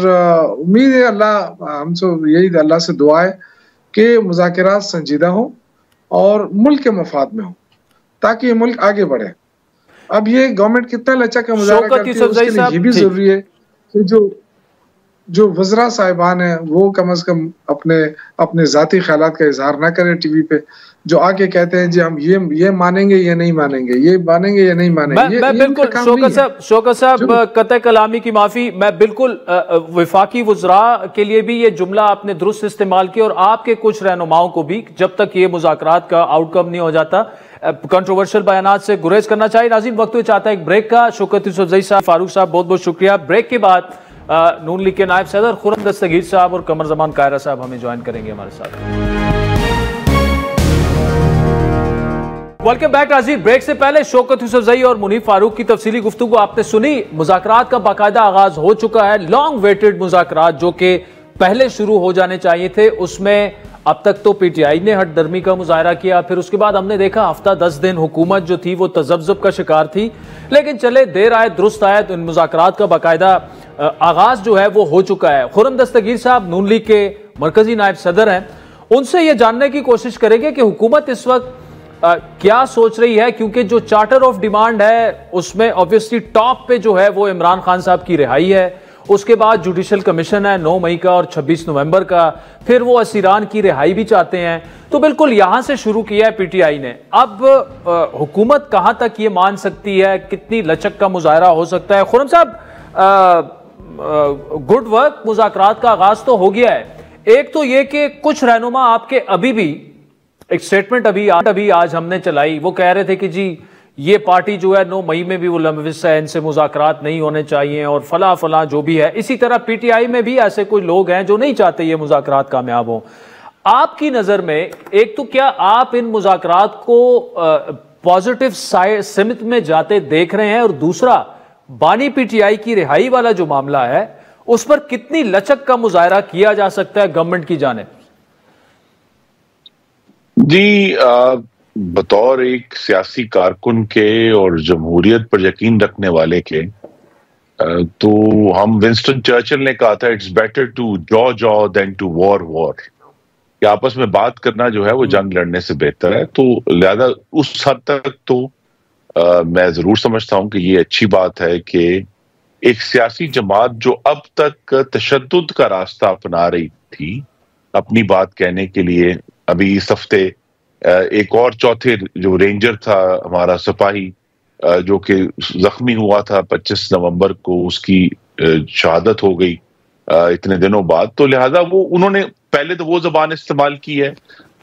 उम्मीद है हमसे यही अल्लाह से दुआ है कि मुज़ाकरात संजीदा हो और मुल्क के मफाद में हो, ताकि ये मुल्क आगे बढ़े। अब ये गवर्नमेंट कितना लचक का मुजाहरा करती है, उसके लिए ये भी जरूरी है कि जो वज़रा साहिबान है वो कम से कम अपने जाती ख्यालात का इजहार ना करें टीवी पे, जो आके कहते हैं जी हम ये मानेंगे ये नहीं मानेंगे, ये मानेंगे ये नहीं मानेंगे। मैं बिल्कुल शौकत साहब कतई कलामी की माफी, मैं बिल्कुल वफाकी वज़रा के लिए भी ये जुमला आपने दुरुस्त इस्तेमाल किया और आपके कुछ रहनुमाओं को भी, जब तक ये मुज़ाकरात का आउटकम नहीं हो जाता कंट्रोवर्शियल बयानात से गुरेज करना चाहिए। नाज़रीन, वक्त हुआ चाहता है एक ब्रेक का। शौकत यूसुफजई साहब, फारूक साहब, बहुत बहुत शुक्रिया। ब्रेक के बाद नून लीग के नायब सदर खुर्रम दस्तगीर साहब और कमर जमान कायरा साहब हमें ज्वाइन करेंगे हमारे साथ। वेलकम बैक नाज़रीन। ब्रेक से पहले शौकत यूसुफजई और मुनीफ फारूक की तफसीली गुफ्तगू आपने सुनी। मुज़ाकरात का बाकायदा आगाज हो चुका है। लॉन्ग वेटेड मुज़ाकरात जो कि पहले शुरू हो जाने चाहिए थे, उसमें अब तक तो पीटीआई ने हट दर्मी का मुजाहरा किया, फिर उसके बाद हमने देखा हफ्ता 10 दिन हुकूमत जो थी वो तजब्जुब का शिकार थी। लेकिन चले देर आए दुरुस्त आए तो इन मुज़ाकरात का बाकायदा आगाज जो है वो हो चुका है। खुर्रम दस्तगीर साहब नून लीग के मरकजी नायब सदर हैं, उनसे ये जानने की कोशिश करेंगे कि हुकूमत इस वक्त क्या सोच रही है, क्योंकि जो चार्टर ऑफ डिमांड है उसमें ऑब्वियसली टॉप पे जो है वो इमरान खान साहब की रिहाई है, उसके बाद जुडिशल कमीशन है 9 मई का और 26 नवंबर का, फिर वो असीरान की रिहाई भी चाहते हैं। तो बिल्कुल यहां से शुरू किया है पीटीआई ने। अब हुकूमत कहां तक ये मान सकती है, कितनी लचक का मुजाहरा हो सकता है? खुर्रम साहब, गुड वर्क, मुज़ाकरात का आगाज तो हो गया है। एक तो ये कि कुछ रहनुमा आपके अभी भी एक स्टेटमेंट अभी आज हमने चलाई, वो कह रहे थे कि जी ये पार्टी जो है 9 मई में भी वो लंबिस है, इनसे मुज़ाकरात नहीं होने चाहिए और फला फला जो भी है। इसी तरह पीटीआई में भी ऐसे कोई लोग हैं जो नहीं चाहते ये मुज़ाकरात कामयाब हो। आपकी नजर में एक तो क्या आप इन मुज़ाकरात को पॉजिटिव सिमत में जाते देख रहे हैं, और दूसरा बानी पीटीआई की रिहाई वाला जो मामला है उस पर कितनी लचक का मुजाहरा किया जा सकता है गवर्नमेंट की जानिब? जी, बतौर एक सियासी कारकुन के और जमहूरियत पर यकीन रखने वाले के, तो हम विंस्टन चर्चिल ने कहा था it's better to jaw than to war, कि आपस में बात करना जो है वो जंग लड़ने से बेहतर है। तो लिहाजा उस हद तक तो मैं जरूर समझता हूं कि ये अच्छी बात है कि एक सियासी जमात जो अब तक तशद्दुद का रास्ता अपना रही थी अपनी बात कहने के लिए, अभी इस हफ्ते एक और चौथे जो रेंजर था हमारा सिपाही जो कि जख्मी हुआ था 25 नवंबर को, उसकी शहादत हो गई इतने दिनों बाद। तो लिहाजा वो उन्होंने पहले तो वो जबान इस्तेमाल की है,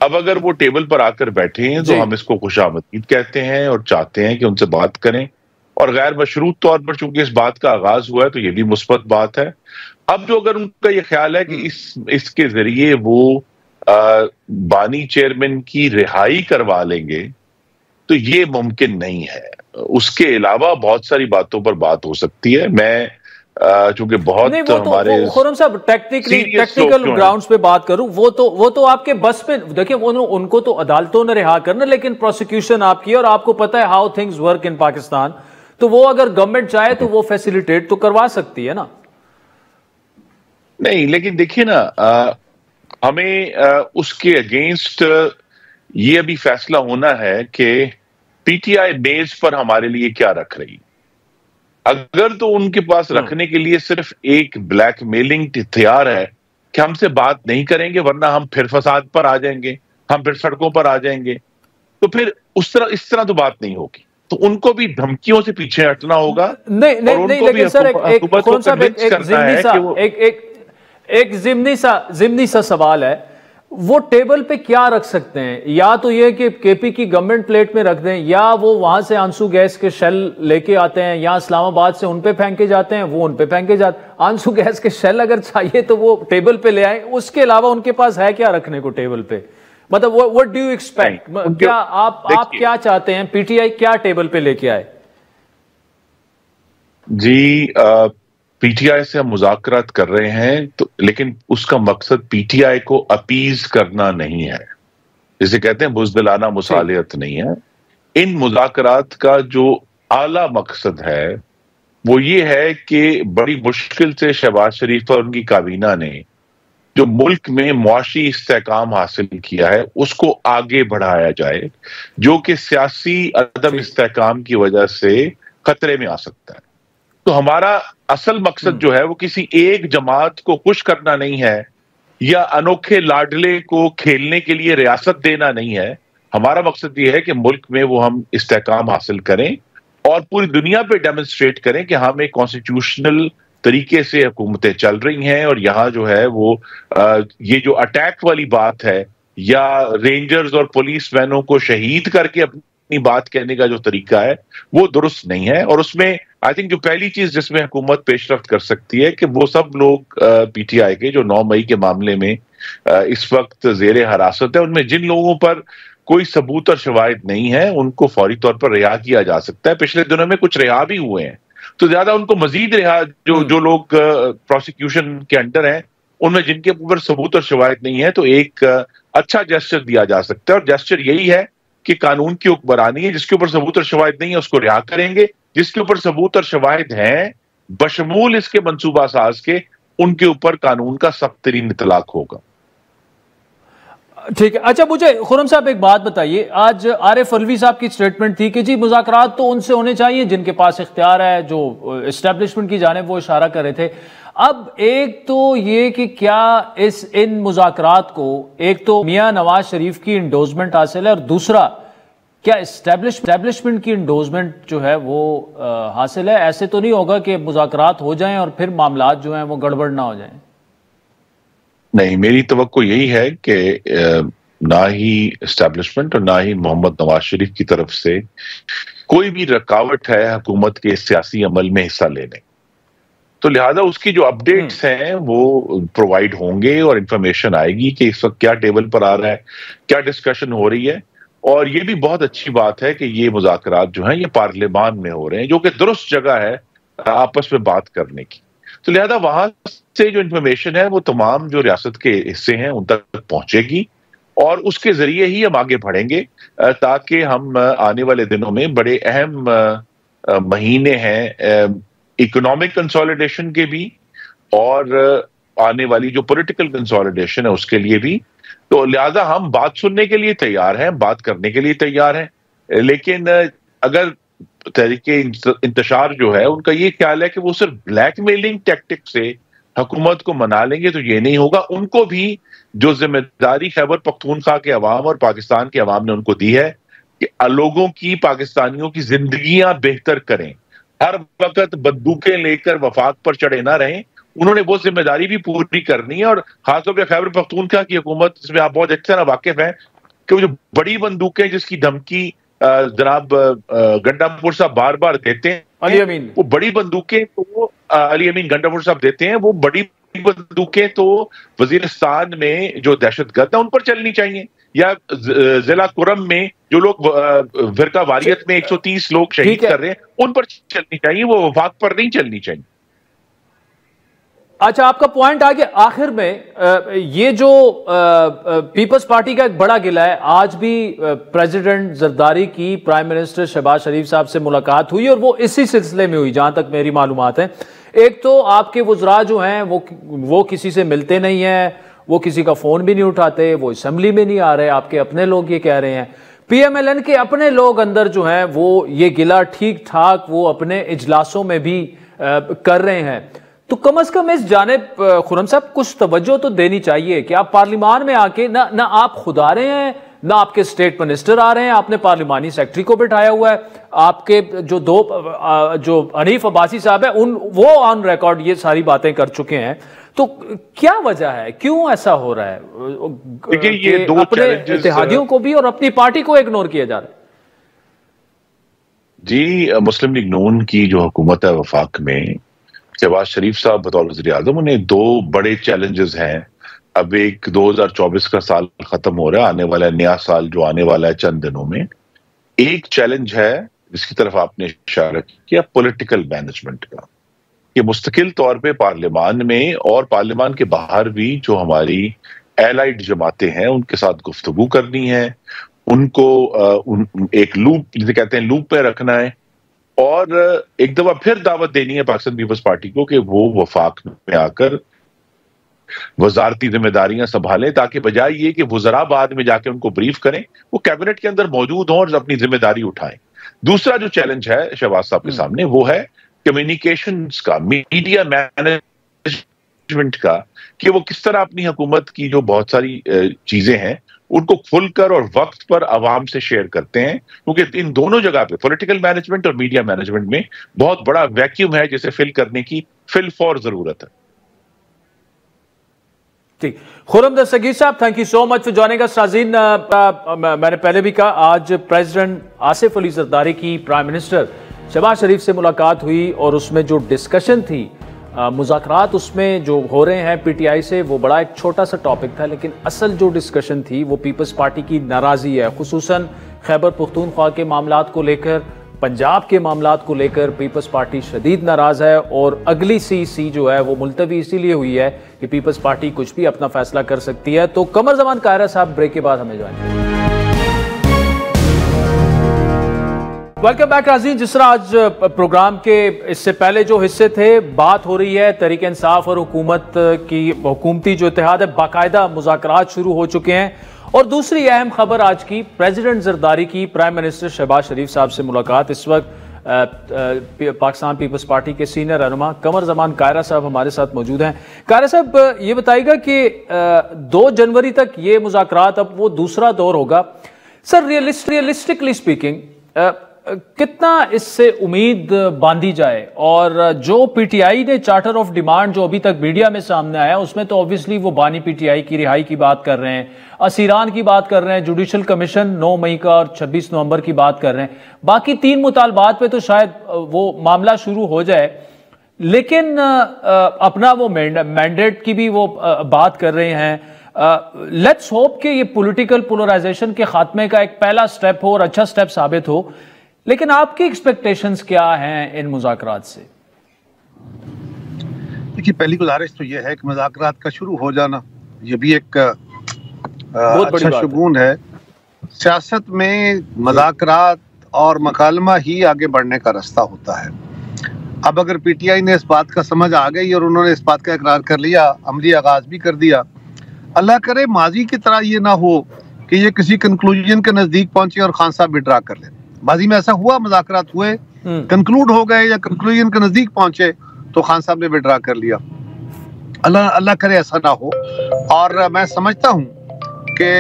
अब अगर वो टेबल पर आकर बैठे हैं तो हम इसको खुशामदीद कहते हैं और चाहते हैं कि उनसे बात करें। और गैर मशरूत तौर पर चूंकि इस बात का आगाज हुआ है तो ये भी मुस्बत बात है। अब जो अगर उनका ये ख्याल है कि इसके जरिए वो बानी चेयरमैन की रिहाई करवा लेंगे, तो ये मुमकिन नहीं है। उसके अलावा बहुत सारी बातों पर बात हो सकती है। मैं चूंकि बहुत हमारे खुर्रम साहब टेक्निकल ग्राउंड्स पे बात करूं, वो तो आपके बस पे, देखिए उनको तो अदालतों ने रिहा करना, लेकिन प्रोसिक्यूशन आपकी, और आपको पता है how things work in Pakistan, तो वो अगर गवर्नमेंट चाहे तो वो फैसिलिटेट तो करवा सकती है ना। नहीं, लेकिन देखिए ना, हमें उसके अगेंस्ट ये अभी फैसला होना है कि पीटीआई बेस पर हमारे लिए क्या रख रही। अगर तो उनके पास रखने के लिए सिर्फ एक ब्लैकमेलिंग तैयार है कि हमसे बात नहीं करेंगे वरना हम फिर फसाद पर आ जाएंगे, हम फिर सड़कों पर आ जाएंगे, तो फिर इस तरह तो बात नहीं होगी। तो उनको भी धमकियों से पीछे हटना होगा। नहीं, लेकिन सर एक जिम्नी सा सवाल है, वो टेबल पे क्या रख सकते हैं? या तो ये कि केपी की गवर्नमेंट प्लेट में रख दें, या वो वहां से आंसू गैस के शेल लेके आते हैं, या इस्लामाबाद से उन पे फेंके जाते हैं, वो उन पे फेंके जाते। आंसू गैस के शेल अगर चाहिए तो वो टेबल पे ले आए, उसके अलावा उनके पास है क्या रखने को टेबल पे? मतलब व्हाट डू यू एक्सपेक्ट? क्या आप क्या चाहते हैं? पीटीआई क्या टेबल पे लेके आए? जी, पीटीआई से हम मुज़ाकरात कर रहे हैं, तो लेकिन उसका मकसद पीटीआई को अपीज करना नहीं है, जिसे कहते हैं बुज़दिलाना मुसालियत नहीं है। इन मुज़ाकरात का जो आला मकसद है वो ये है कि बड़ी मुश्किल से शहबाज शरीफ और उनकी काबीना ने जो मुल्क में मुआशी इस्तेहकाम हासिल किया है उसको आगे बढ़ाया जाए, जो कि सियासी अदम इस्तेहकाम की वजह से खतरे में आ सकता है। तो हमारा असल मकसद जो है वो किसी एक जमात को खुश करना नहीं है या अनोखे लाडले को खेलने के लिए रियासत देना नहीं है। हमारा मकसद ये है कि मुल्क में वो हम इस्तेहकाम हासिल करें और पूरी दुनिया पे डेमोन्स्ट्रेट करें कि हम एक कॉन्स्टिट्यूशनल तरीके से हुकूमतें चल रही हैं और यहाँ जो है वो ये जो अटैक वाली बात है या रेंजर्स और पुलिस वैनों को शहीद करके अपनी बात कहने का जो तरीका है वो दुरुस्त नहीं है। और उसमें आई थिंक जो पहली चीज जिसमें हुकूमत पेशरफ्त कर सकती है कि वो सब लोग पीटीआई के जो 9 मई के मामले में इस वक्त जेर हिरासत है, उनमें जिन लोगों पर कोई सबूत और शवाहिद नहीं है उनको फौरी तौर पर रिहा किया जा सकता है। पिछले दिनों में कुछ रिहा भी हुए हैं, तो ज्यादा उनको मजीद रिहा जो लोग प्रोसिक्यूशन के अंडर हैं उनमें जिनके ऊपर सबूत और शवाहिद नहीं है, तो एक अच्छा जेस्चर दिया जा सकता है। और जेस्चर यही है कि कानून की हुक्मरानी है, जिसके ऊपर सबूत और शवाहिद नहीं है उसको रिहा करेंगे, जिसके ऊपर सबूत और शवाहिद हैं बशमूल इसके मंसूबा साज के उनके ऊपर कानून का सख्त तरीन इतलाक होगा। ठीक है। अच्छा, मुझे खुर्रम साहब एक बात बताइए, आज आरिफ अलवी साहब की स्टेटमेंट थी कि जी मुज़ाकरात तो उनसे होने चाहिए जिनके पास इख्तियार है, जो एस्टेब्लिशमेंट की जानिब वो इशारा कर रहे थे। अब एक तो ये कि क्या इन मुज़ाकरात को एक तो मियां नवाज शरीफ की इंडोर्समेंट हासिल है और दूसरा क्या एस्टेब्लिशमेंट की इंडोर्समेंट जो है वो हासिल है? ऐसे तो नहीं होगा कि मुज़ाकरात हो जाएं और फिर मामलात जो हैं वो गड़बड़ ना हो जाएं? नहीं, मेरी तवक्को यही है कि ना ही एस्टेब्लिशमेंट और ना ही मोहम्मद नवाज शरीफ की तरफ से कोई भी रुकावट है हुकूमत के सियासी अमल में हिस्सा लेने, तो लिहाजा उसकी जो अपडेट्स हैं वो प्रोवाइड होंगे और इंफॉर्मेशन आएगी कि इस वक्त क्या टेबल पर आ रहा है, क्या डिस्कशन हो रही है। और ये भी बहुत अच्छी बात है कि ये मुज़ाकरात जो हैं ये पार्लियामान में हो रहे हैं, जो कि दुरुस्त जगह है आपस में बात करने की। तो लिहाजा वहां से जो इंफॉर्मेशन है वो तमाम जो रियासत के हिस्से हैं उन तक पहुंचेगी और उसके जरिए ही हम आगे बढ़ेंगे, ताकि हम आने वाले दिनों में बड़े अहम महीने हैं इकोनॉमिक कंसोलिडेशन के भी और आने वाली जो पॉलिटिकल कंसोलिडेशन है उसके लिए भी। तो लिहाजा हम बात सुनने के लिए तैयार हैं, बात करने के लिए तैयार हैं, लेकिन अगर तरीके इंतशार जो है उनका ये ख्याल है कि वो सिर्फ ब्लैकमेलिंग टैक्टिक से हुकूमत को मना लेंगे, तो ये नहीं होगा। उनको भी जो जिम्मेदारी खैबर पख्तूनख्वा के अवाम और पाकिस्तान के अवाम ने उनको दी है कि लोगों की, पाकिस्तानियों की जिंदगियां बेहतर करें, हर वक्त बंदूकें लेकर वफाक पर चढ़े ना रहें, उन्होंने वो जिम्मेदारी भी पूरी करनी है। और खासतौर पर खैबर पख्तूनख्वा की हुकूमत, इसमें आप बहुत अच्छी तरह वाकिफ हैं कि वो जो बड़ी बंदूकें जिसकी धमकी जनाब गंडापुर साहब बार बार देते हैं, अली अमीन, वो बड़ी बंदूकें तो अली अमीन गंडापुर साहब देते हैं, वो बड़ी बंदूकें तो वजीरिस्तान में जो दहशतगर्द है उन पर चलनी चाहिए, या जिला कुरम में जो लोग फिरका वारियत में 130 लोग शहीद कर रहे हैं उन पर चलनी चाहिए, वो वफाक पर नहीं चलनी चाहिए। अच्छा, आपका पॉइंट आ गया। आखिर में ये जो पीपल्स पार्टी का एक बड़ा गिला है, आज भी प्रेसिडेंट जरदारी की प्राइम मिनिस्टर शहबाज शरीफ साहब से मुलाकात हुई और वो इसी सिलसिले में हुई जहां तक मेरी मालूमात है। एक तो आपके वुज़रा जो हैं वो किसी से मिलते नहीं हैं, वो किसी का फोन भी नहीं उठाते, वो असेंबली में नहीं आ रहे, आपके अपने लोग ये कह रहे हैं। PMLN के अपने लोग अंदर जो हैं वो ये गिला ठीक ठाक वो अपने इजलासों में भी कर रहे हैं। तो कम से कम इस जानिब खुर्रम साहब कुछ तवज्जो तो देनी चाहिए कि आप पार्लियामान में आके ना आप खुद आ रहे हैं, ना आपके स्टेट मिनिस्टर आ रहे हैं, आपने पार्लिमानी सेक्रेटरी को बिठाया हुआ है, आपके जो हनीफ अब्बासी साहब है वो ऑन रिकॉर्ड ये सारी बातें कर चुके हैं। तो क्या वजह है, क्यों ऐसा हो रहा है? देखिए, ये दो अपने इत्तेहादियों को भी और अपनी पार्टी को इग्नोर किया जा रहा है। जी, मुस्लिम लीग नून की जो हुकूमत है वफाक में, शहबाज शरीफ साहब बतौर वज़ीर आज़म, उन्हें दो बड़े चैलेंजेस हैं। अब एक 2024 का साल खत्म हो रहा है, आने वाला नया साल जो आने वाला है चंद दिनों में, एक चैलेंज है जिसकी तरफ आपने इशारा किया, पॉलिटिकल मैनेजमेंट का। ये मुस्तकिल तौर पे पार्लियामान में और पार्लियामान के बाहर भी जो हमारी एलाइड जमातें हैं उनके साथ गुफ्तगू करनी है, उनको एक लूप जिसे कहते हैं लूप पे रखना है, और एक दफा फिर दावत देनी है पाकिस्तान पीपल्स पार्टी को कि वो वफाक में आकर वजारती जिम्मेदारियां संभालें, ताकि बजाय ये कि वज़रा बाद में जाके उनको ब्रीफ करें, वो कैबिनेट के अंदर मौजूद हों और अपनी जिम्मेदारी उठाएं। दूसरा जो चैलेंज है शहबाज साहब के सामने वो है कम्युनिकेशंस का, मीडिया मैनेजमेंट का, कि वो किस तरह अपनी हुकूमत की जो बहुत सारी चीजें हैं उनको खुलकर और वक्त पर आवाम से शेयर करते हैं, क्योंकि इन दोनों जगह पे पॉलिटिकल मैनेजमेंट और मीडिया मैनेजमेंट में बहुत बड़ा वैक्यूम है जिसे फिल करने की फिल फॉर जरूरत है। ठीक, खुर्रम दस्तगीर साहब, thank you so much for joining अस। नाज़रीन, मैंने पहले भी कहा, आज प्रेसिडेंट आसिफ अली जरदारी की प्राइम मिनिस्टर शहबाज शरीफ से मुलाकात हुई और उसमें जो डिस्कशन थी, मुज़ाकरात उसमें जो हो रहे हैं पीटीआई से, वो बड़ा एक छोटा सा टॉपिक था, लेकिन असल जो डिस्कशन थी वो पीपल्स पार्टी की नाराज़ी है, खुसूसन खैबर पख्तूनख्वा के मामलात को लेकर, पंजाब के मामलात को लेकर पीपल्स पार्टी शदीद नाराज़ है। और अगली सीसी जो है वो मुलतवी इसीलिए हुई है कि पीपल्स पार्टी कुछ भी अपना फैसला कर सकती है। तो कमर जमान कायरा साहब ब्रेक के बाद हमें ज्वाइन। वेलकम बैक नाज़रीन। जिस तरह आज प्रोग्राम के इससे पहले जो हिस्से थे, बात हो रही है तहरीक इंसाफ और हुकूमत की, हुकूमती जो इत्तेहाद है, बाकायदा मुज़ाकरात शुरू हो चुके हैं। और दूसरी अहम खबर आज की, प्रेसिडेंट जरदारी की प्राइम मिनिस्टर शहबाज शरीफ साहब से मुलाकात। इस वक्त पाकिस्तान पीपल्स पार्टी के सीनियर रहनुमा कमर जमान कायरा साहब हमारे साथ मौजूद हैं। कायरा साहब, ये बताइएगा कि 2 जनवरी तक ये मुज़ाकरात, अब वो दूसरा दौर होगा। सर, रियलिस्टिकली स्पीकिंग कितना इससे उम्मीद बांधी जाए? और जो पीटीआई ने चार्टर ऑफ डिमांड जो अभी तक मीडिया में सामने आया, उसमें तो ऑब्वियसली वो बानी पीटीआई की रिहाई की बात कर रहे हैं, असीरान की बात कर रहे हैं, जुडिशल कमीशन 9 मई का और 26 नवंबर की बात कर रहे हैं। बाकी 3 मुतालबात पे तो शायद वो मामला शुरू हो जाए, लेकिन अपना वो मैंडेट की भी वो बात कर रहे हैं। लेट्स होप कि ये पॉलिटिकल पोलराइजेशन के खात्मे का एक पहला स्टेप हो और अच्छा स्टेप साबित हो। लेकिन आपकी एक्सपेक्टेशंस क्या हैं इन मुज़ाकरात से? देखिए, पहली गुजारिश तो यह है कि मुज़ाकरात का शुरू हो जाना ये भी एक अच्छा शुगून है। सियासत में मुज़ाकरात और मकालमा ही आगे बढ़ने का रास्ता होता है। अब अगर पीटीआई ने इस बात का समझ आ गई और उन्होंने इस बात का इकरार कर लिया, अमली आगाज भी कर दिया, अल्लाह करे माजी की तरह ये ना हो कि ये किसी कंक्लूजन के नजदीक पहुंचे और खान साहब विड्रा कर ले। माजी में ऐसा हुआ, मुज़ाकरात हुए, कंक्लूड हो गए या कंक्लूजन के नजदीक पहुंचे तो खान साहब ने विड्रा कर लिया। अल्लाह करे ऐसा ना हो। और मैं समझता हूं कि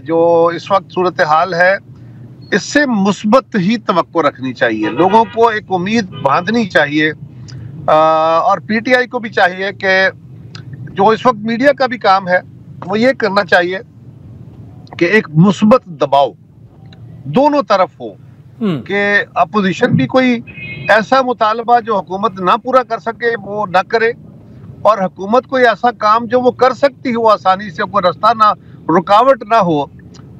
जो इस वक्त सूरत हाल है, इससे मुस्बत ही तवक्को रखनी चाहिए, लोगों को एक उम्मीद बांधनी चाहिए। और पीटीआई को भी चाहिए कि जो इस वक्त मीडिया का भी काम है वो ये करना चाहिए कि एक मुस्बत दबाव दोनों तरफ हो कि अपोजिशन भी कोई ऐसा मुतालबा जो हुकूमत ना पूरा कर सके वो ना करे, और हुकूमत कोई ऐसा काम जो वो कर सकती हो आसानी से, कोई रास्ता ना, रुकावट ना हो,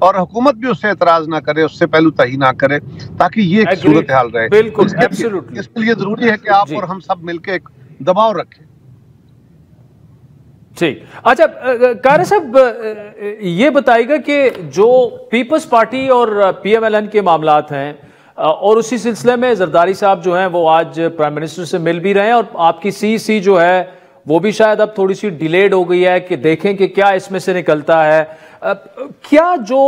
और हुकूमत भी उससे एतराज ना करे, उससे पहलू तही ना करे, ताकि ये एक सूरत हाल रहे। बिल्कुल, इसके लिए जरूरी है कि आप और हम सब मिलकर एक दबाव रखें। ठीक, अच्छा कायरा साहब, ये बताइएगा कि जो पीपल्स पार्टी और पीएमएलएन के मामलात हैं, और उसी सिलसिले में जरदारी साहब जो हैं वो आज प्राइम मिनिस्टर से मिल भी रहे हैं, और आपकी सीसी जो है वो भी शायद अब थोड़ी सी डिलेड हो गई है कि देखें कि क्या इसमें से निकलता है। क्या जो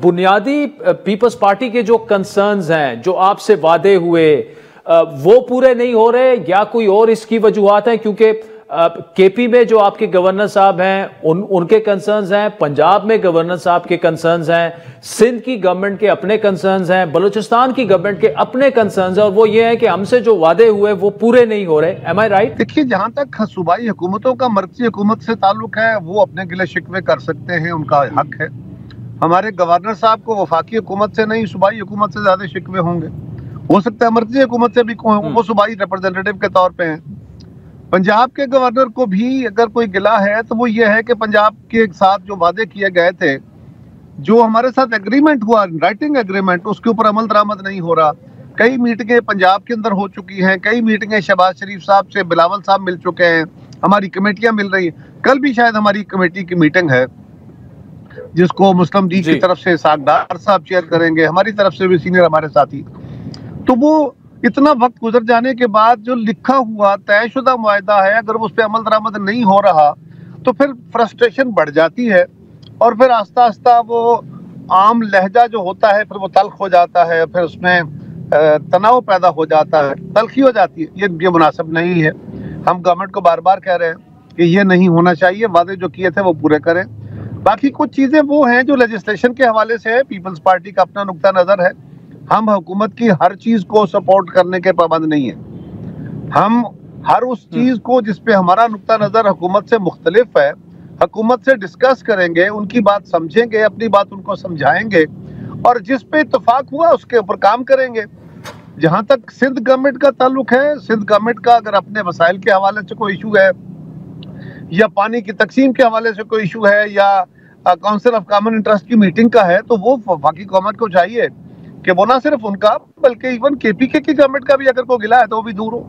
बुनियादी पीपल्स पार्टी के जो कंसर्न्स हैं, जो आपसे वादे हुए, वो पूरे नहीं हो रहे, या कोई और इसकी वजूहात है? क्योंकि केपी में जो आपके गवर्नर साहब हैं उनके कंसर्न्स हैं, पंजाब में गवर्नर साहब के कंसर्न्स हैं, सिंध की गवर्नमेंट के अपने कंसर्न्स हैं, बलूचिस्तान की गवर्नमेंट के अपने कंसर्न्स हैं, और वो ये है कि हमसे जो वादे हुए वो पूरे नहीं हो रहे। एम आई राइट? देखिए, जहां तक सूबाई हुकूमतों का मरकजी हुकूमत से ताल्लुक है, वो अपने गिले शिकवे कर सकते हैं, उनका हक है। हमारे गवर्नर साहब को वफाकी हुकूमत से नहीं, सूबाई हुकूमत से ज्यादा शिकवे होंगे। हो सकता है मरकजी हुकूमत से भी वो सूबाई रिप्रेजेंटेटिव के तौर पर हैं। पंजाब के गवर्नर को भी अगर कोई गिला है तो वो ये है कि पंजाब के साथ जो वादे किए गए थे, जो हमारे साथ एग्रीमेंट हुआ, राइटिंग एग्रीमेंट, उसके ऊपर अमल दरामद नहीं हो रहा। कई मीटिंगें पंजाब के अंदर हो चुकी हैं, कई मीटिंगें शहबाज शरीफ साहब से बिलावल साहब मिल चुके हैं, हमारी कमेटियां मिल रही हैं। कल भी शायद हमारी कमेटी की मीटिंग है जिसको मुस्लिम लीग की तरफ से सागदार साहब चेयर करेंगे, हमारी तरफ से भी सीनियर हमारे साथी। तो वो इतना वक्त गुजर जाने के बाद जो लिखा हुआ तयशुदा मुआहदा है, अगर उस पर अमल दरामद नहीं हो रहा तो फिर फ्रस्ट्रेशन बढ़ जाती है और फिर आस्ता आस्ता वो आम लहजा जो होता है फिर वो तल्ख हो जाता है, फिर उसमें तनाव पैदा हो जाता है, तल्खी हो जाती है। ये मुनासिब नहीं है। हम गवर्नमेंट को बार बार कह रहे हैं कि ये नहीं होना चाहिए, वादे जो किए थे वो पूरे करें। बाकी कुछ चीजें वो हैं जो लेजिस्लेशन के हवाले से है, पीपल्स पार्टी का अपना नुक्ता नजर है। हम हुकूमत की हर चीज को सपोर्ट करने के पाबंद नहीं है। हम हर उस चीज को जिसपे हमारा नुक्ता नजर हुकूमत से मुख्तलिफ है, हुकूमत से डिस्कस करेंगे, उनकी बात समझेंगे, अपनी बात उनको समझाएंगे और जिस पे इत्तेफाक हुआ उसके ऊपर काम करेंगे। जहां तक सिंध गवर्नमेंट का ताल्लुक है, सिंध गवर्नमेंट का अगर अपने वसाइल के हवाले से कोई इशू है या पानी की तकसीम के हवाले से कोई इशू है या काउंसिल ऑफ कॉमन इंटरेस्ट की मीटिंग का है, तो वो वफाकी गवर्नमेंट को चाहिए कि वो ना सिर्फ उनका बल्कि इवन केपीके की गवर्नमेंट का भी अगर कोई गिला है तो वो भी दूर हो।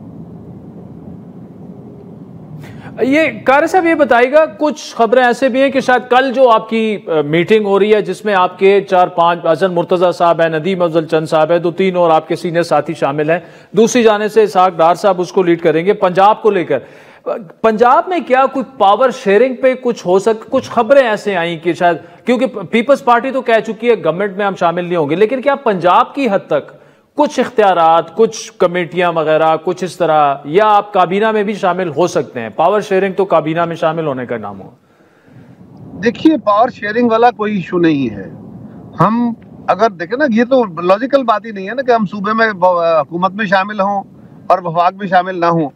ये कारी साहब ये बताइएगा, कुछ खबरें ऐसे भी हैं कि शायद कल जो आपकी मीटिंग हो रही है जिसमें आपके 4-5 हसन मुर्तजा साहब है, नदीम अफजल चंद साहब है, 2-3 और आपके सीनियर साथी शामिल हैं, दूसरी जाने से इसहाक डार साहब उसको लीड करेंगे पंजाब को लेकर। पंजाब में क्या कुछ पावर शेयरिंग पे कुछ हो कुछ खबरें ऐसे आई कि शायद, क्योंकि पीपल्स पार्टी तो कह चुकी है गवर्नमेंट में हम शामिल नहीं होंगे, लेकिन क्या पंजाब की हद तक कुछ इख्तियारात, कुछ कमेटियां वगैरह कुछ इस तरह, या आप काबीना में भी शामिल हो सकते हैं? पावर शेयरिंग तो काबीना में शामिल होने का नाम हो। देखिए, पावर शेयरिंग वाला कोई इशू नहीं है। हम अगर देखें ना, ये तो लॉजिकल बात ही नहीं है ना कि हम सूबे में हुकूमत में शामिल हों और वफाक में शामिल ना हों।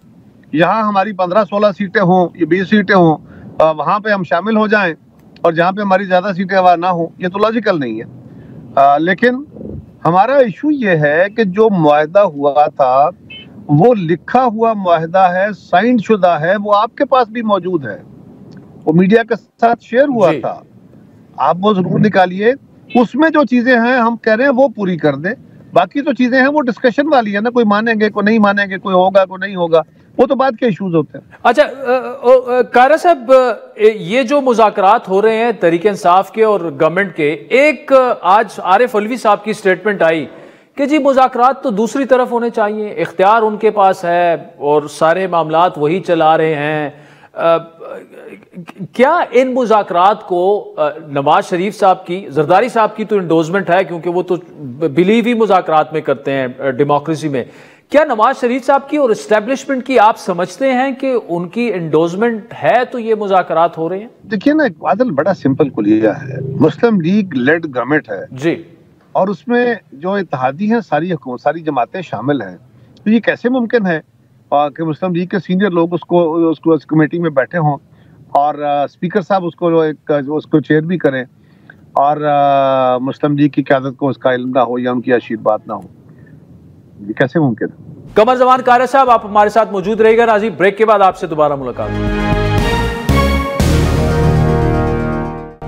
यहाँ हमारी 15-16 सीटें हों या 20 सीटें हों, वहाँ पे हम शामिल हो जाएं और जहाँ पे हमारी ज्यादा सीटें वहाँ ना हो, ये तो लॉजिकल नहीं है। लेकिन हमारा इशू ये है कि जो मुआहदा हुआ था वो लिखा हुआ मुआहदा है, साइन शुदा है, वो आपके पास भी मौजूद है, वो मीडिया के साथ शेयर हुआ था, आप वो जरूर निकालिए। उसमें जो चीजें हैं हम कह रहे हैं वो पूरी कर दें। बाकी तो चीजें हैं वो डिस्कशन वाली है ना, कोई मानेंगे कोई नहीं मानेंगे, कोई होगा कोई नहीं होगा, वो तो बाद के इश्यूज होते हैं। अच्छा कारा साहब, ये जो मुज़ाकरात हो रहे हैं तहरीक इंसाफ के और गवर्नमेंट के, एक आज आरिफ अलवी साहब की स्टेटमेंट आई कि जी मुज़ाकरात तो दूसरी तरफ होने चाहिए, इख्तियार उनके पास है और सारे मामलात वही चला रहे हैं। क्या इन मुज़ाकरात को नवाज शरीफ साहब की, जरदारी साहब की तो इंडोर्समेंट है क्योंकि वो तो बिलीव ही मुज़ाकरात में करते हैं डेमोक्रेसी में, क्या नवाज शरीफ साहब की और एस्टेब्लिशमेंट की आप समझते हैं कि उनकी एंडोर्समेंट है तो ये मुज़ाकरात हो रहे हैं? देखिए ना, बादल बड़ा सिंपल कुलिया है, मुस्लिम लीग लेड गवर्नमेंट है जी, और उसमें जो इत्तेहादी हैं सारी जमातें शामिल हैं, तो ये कैसे मुमकिन है कि मुस्लिम लीग के सीनियर लोग उसको कमेटी में बैठे हों और स्पीकर साहब उसको चेयर भी करें और मुस्लिम लीग की क़यादत को उसका इल्म ना हो या उनकी आशीर्वाद ना हो, ये कैसे मुमकिन है? कमर जमान कारी साहब आप हमारे साथ मौजूद रहेगा। राजी ब्रेक के बाद आपसे दोबारा मुलाकात।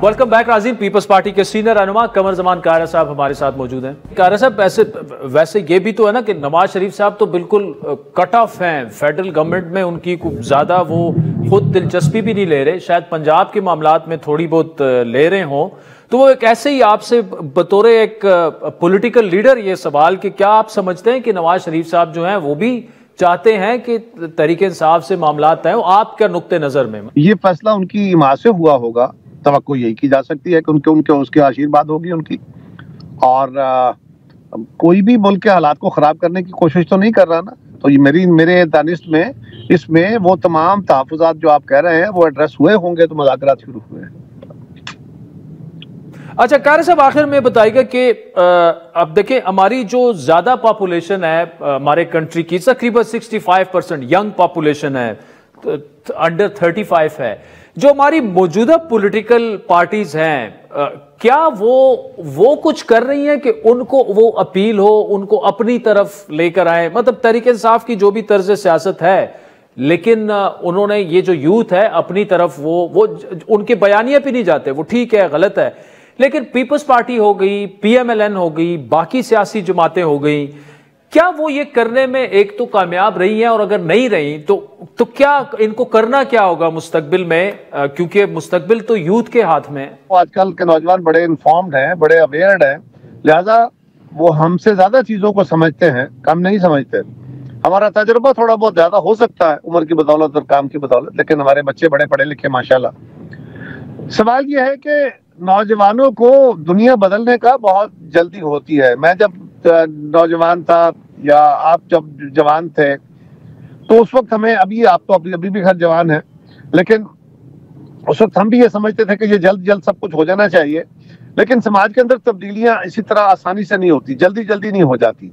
Welcome back Rajeen. Peoples Party के सीनियर रहनुमा कमर जमान कारी साहब हमारे साथ मौजूद हैं। कारी साहब, वैसे ये भी तो है ना कि नवाज शरीफ साहब तो बिल्कुल कट ऑफ हैं फेडरल गवर्नमेंट में, उनकी ज्यादा वो खुद दिलचस्पी भी नहीं ले रहे, शायद पंजाब के मामलात में थोड़ी बहुत ले रहे हों, तो वो एक ऐसे ही आपसे बतौर एक पॉलिटिकल लीडर ये सवाल कि क्या आप समझते हैं कि नवाज शरीफ साहब जो हैं वो भी चाहते हैं कि तहरीक इंसाफ से मामलात हैं? आपका नुक्ते नजर में ये फैसला उनकी हिमायत से हुआ होगा, तवक्को यही की जा सकती है कि उनके उसके आशीर्वाद होगी उनकी, और कोई भी मुल्क के हालात को खराब करने की कोशिश तो नहीं कर रहा ना। तो ये मेरे दानिश में इसमें वो तमाम तहफ़्फ़ुज़ात जो आप कह रहे हैं वो एड्रेस हुए होंगे तो मुज़ाकरात शुरू हुए हैं। अच्छा कारी साहब, आखिर में बताइएगा कि अब देखें हमारी जो ज्यादा पॉपुलेशन है हमारे कंट्री की, तकरीबन 65% यंग पॉपुलेशन है, अंडर 35 है, जो हमारी मौजूदा पॉलिटिकल पार्टीज हैं, क्या वो कुछ कर रही हैं कि उनको वो अपील हो, उनको अपनी तरफ लेकर आए? मतलब तहरीक इंसाफ की जो भी तर्ज सियासत है, लेकिन उन्होंने ये जो यूथ है अपनी तरफ वो उनके बयानिया पे नहीं जाते, वो ठीक है गलत है, लेकिन पीपल्स पार्टी हो गई, पीएमएलएन हो गई, बाकी सियासी जमातें हो गई, क्या वो ये करने में एक तो कामयाब रही हैं, और अगर नहीं रही तो क्या इनको करना क्या होगा मुस्तकबिल में, क्योंकि मुस्तकबिल तो यूथ के हाथ में है। आजकल के नौजवान बड़े इन्फॉर्म्ड हैं, बड़े अवेयर्ड हैं, लिहाजा वो हमसे ज्यादा चीजों को समझते हैं, कम नहीं समझते। हमारा तजुर्बा थोड़ा बहुत ज्यादा हो सकता है उम्र की बदौलत और काम की बदौलत, लेकिन हमारे बच्चे बड़े पढ़े लिखे माशाल्लाह। सवाल यह है कि नौजवानों को दुनिया बदलने का बहुत जल्दी होती है। मैं जब नौजवान था या आप जब जवान थे तो उस वक्त हमें, अभी आप तो अभी भी खैर जवान है, लेकिन उस वक्त हम भी ये समझते थे कि ये जल्द जल्द सब कुछ हो जाना चाहिए। लेकिन समाज के अंदर तब्दीलियां इसी तरह आसानी से नहीं होती, जल्दी जल्दी नहीं हो जाती।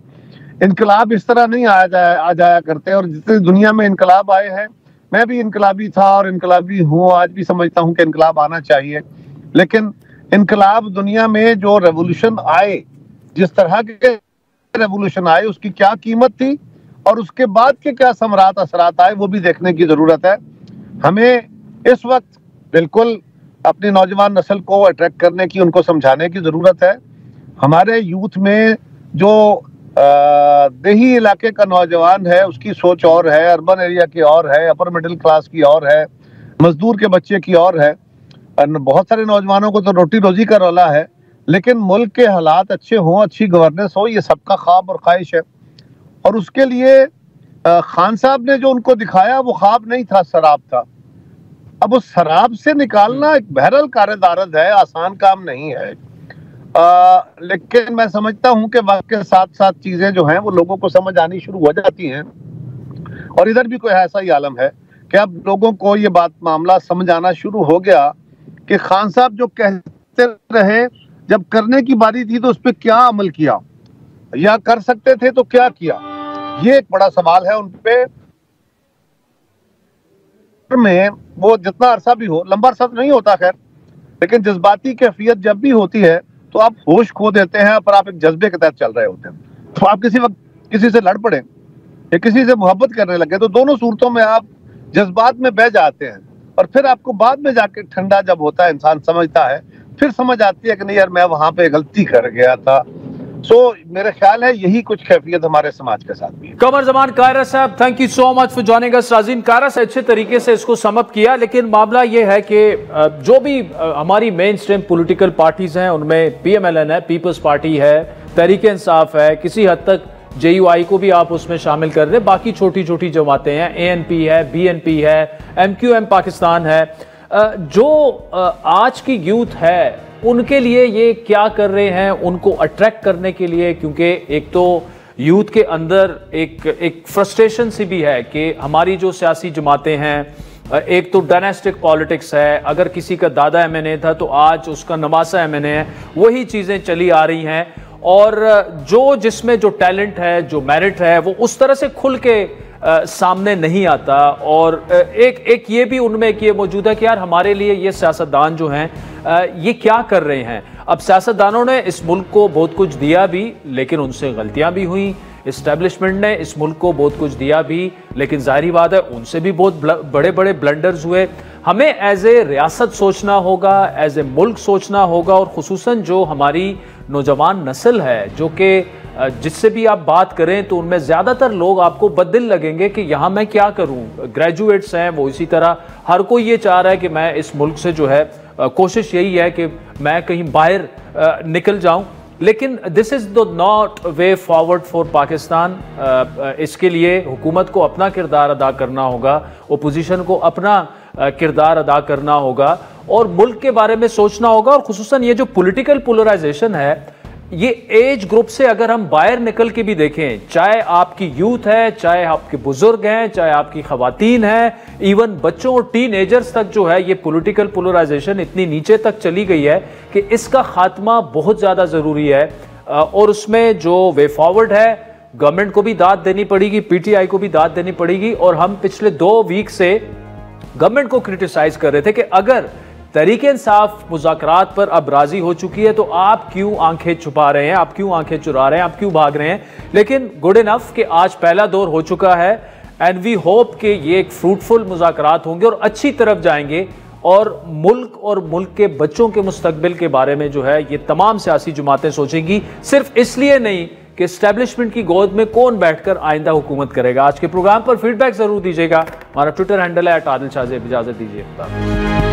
इनकलाब इस तरह नहीं आ जाया करते। और जितनी दुनिया में इनकलाब आए हैं, मैं भी इनकलाबी था और इनकलाबी हूँ, आज भी समझता हूँ कि इनकलाब आना चाहिए। लेकिन इनकलाब दुनिया में जो रेवोल्यूशन आए, जिस तरह के रेवोल्यूशन आए, उसकी क्या कीमत थी और उसके बाद के क्या समरात असरात आए, वो भी देखने की जरूरत है। हमें इस वक्त बिल्कुल अपनी नौजवान नस्ल को अट्रैक्ट करने की, उनको समझाने की जरूरत है। हमारे यूथ में जो देही इलाके का नौजवान है उसकी सोच और है, अर्बन एरिया की और है, अपर मिडिल क्लास की और है, मजदूर के बच्चे की और है। बहुत सारे नौजवानों को तो रोटी रोजी का रौला है, लेकिन मुल्क के हालात अच्छे हों, अच्छी गवर्नेंस हो, ये सबका ख्वाब और ख्वाहिश है। और उसके लिए खान साहब ने जो उनको दिखाया वो ख्वाब नहीं था, शराब था। अब उस शराब से निकालना एक बहरल कारदारद है, आसान काम नहीं है। लेकिन मैं समझता हूं कि वक्त के साथ साथ चीजें जो हैं वो लोगों को समझ आनी शुरू हो जाती हैं। और इधर भी कोई ऐसा ही आलम है कि अब लोगों को ये बात मामला समझ आना शुरू हो गया कि खान साहब जो कहते रहे, जब करने की बारी थी तो उस पर क्या अमल किया, या कर सकते थे तो क्या किया, ये एक बड़ा सवाल है उन पे। में वो जितना अरसा भी हो, लंबा अरसा तो नहीं होता खैर, लेकिन जज्बाती कैफियत जब भी होती है तो आप होश खो देते हैं, पर आप एक जज्बे के तहत चल रहे होते हैं। तो आप किसी वक्त किसी से लड़ पड़े या किसी से मोहब्बत करने लगे तो दोनों सूरतों में आप जज्बात में बह जाते हैं। और फिर आपको बाद में जाके ठंडा जब होता है, इंसान समझता है, फिर समझ आती है कि नहीं यार मैं वहां पे गलती कर गया था। मेरा ख्याल है यही कुछ कैफियत हमारे समाज के साथ भी है। कमर जमान कायरा साहब, thank you so much for joining us. Rajeen Kaira से अच्छे तरीके से इसको समअप किया, लेकिन मामला ये है कि जो भी हमारी मेन स्ट्रीम पॉलिटिकल पार्टीज हैं उनमें PMLN है, पीपल्स पार्टी है, तहरीक इंसाफ है, किसी हद तक JUI को भी आप उसमें शामिल कर रहे हैं, बाकी छोटी छोटी जमातें हैं, ANP है, BNP है, MQM पाकिस्तान है। जो आज की यूथ है उनके लिए ये क्या कर रहे हैं उनको अट्रैक्ट करने के लिए? क्योंकि एक तो यूथ के अंदर एक फ्रस्ट्रेशन सी भी है कि हमारी जो सियासी जमातें हैं, एक तो डायनेस्टिक पॉलिटिक्स है, अगर किसी का दादा MNA था तो आज उसका नवासा MNA है, वही चीज़ें चली आ रही हैं। और जो जिसमें जो टैलेंट है, जो मेरिट है, वो उस तरह से खुल के सामने नहीं आता। और एक ये भी उनमें एक ये मौजूद है कि यार हमारे लिए ये सियासतदान जो हैं ये क्या कर रहे हैं। अब सियासतदानों ने इस मुल्क को बहुत कुछ दिया भी, लेकिन उनसे गलतियां भी हुई। इस्टेब्लिशमेंट ने इस मुल्क को बहुत कुछ दिया भी, लेकिन जाहिर बात है उनसे भी बहुत बड़े बड़े ब्लंडर्स हुए। हमें एज ए रियासत सोचना होगा, एज ए मुल्क सोचना होगा, और खुसूसन जो हमारी नौजवान नस्ल है, जो कि जिससे भी आप बात करें तो उनमें ज़्यादातर लोग आपको बददिल लगेंगे कि यहाँ मैं क्या करूँ। ग्रेजुएट्स हैं वो, इसी तरह हर कोई ये चाह रहा है कि मैं इस मुल्क से जो है कोशिश यही है कि मैं कहीं बाहर निकल जाऊं। लेकिन this is the not way forward for Pakistan. इसके लिए हुकूमत को अपना किरदार अदा करना होगा, ओपोजिशन को अपना किरदार अदा करना होगा, और मुल्क के बारे में सोचना होगा। और खुसूसन ये जो पॉलिटिकल पोलराइजेशन है, ये एज ग्रुप से अगर हम बाहर निकल के भी देखें, चाहे आपकी यूथ है, चाहे आपके बुजुर्ग हैं, चाहे आपकी खवातीन हैं, इवन बच्चों और टीनेजर्स तक जो है, ये पॉलिटिकल पोलराइजेशन इतनी नीचे तक चली गई है कि इसका खात्मा बहुत ज़्यादा ज़रूरी है। और उसमें जो वे फॉरवर्ड है, गवर्नमेंट को भी दाद देनी पड़ेगी, PTI को भी दाद देनी पड़ेगी। और हम पिछले 2 वीक से गवर्नमेंट को क्रिटिसाइज कर रहे थे कि अगर तहरीक इंसाफ मुज़ाकरात पर अब राजी हो चुकी है तो आप क्यों आंखें छुपा रहे हैं, आप क्यों आंखें चुरा रहे हैं, आप क्यों भाग रहे हैं। लेकिन गुड इनफ कि आज पहला दौर हो चुका है, एंड वी होप कि ये एक फ्रूटफुल मुज़ाकरात होंगे और अच्छी तरफ जाएंगे। और मुल्क के बच्चों के मुस्तकबिल के बारे में जो है ये तमाम सियासी जमातें सोचेंगी, सिर्फ इसलिए नहीं कि एस्टेब्लिशमेंट की गोद में कौन बैठकर आइंदा हुकूमत करेगा। आज के प्रोग्राम पर फीडबैक जरूर दीजिएगा। हमारा ट्विटर हैंडल है @आदिल शाह। इजाजत दीजिए।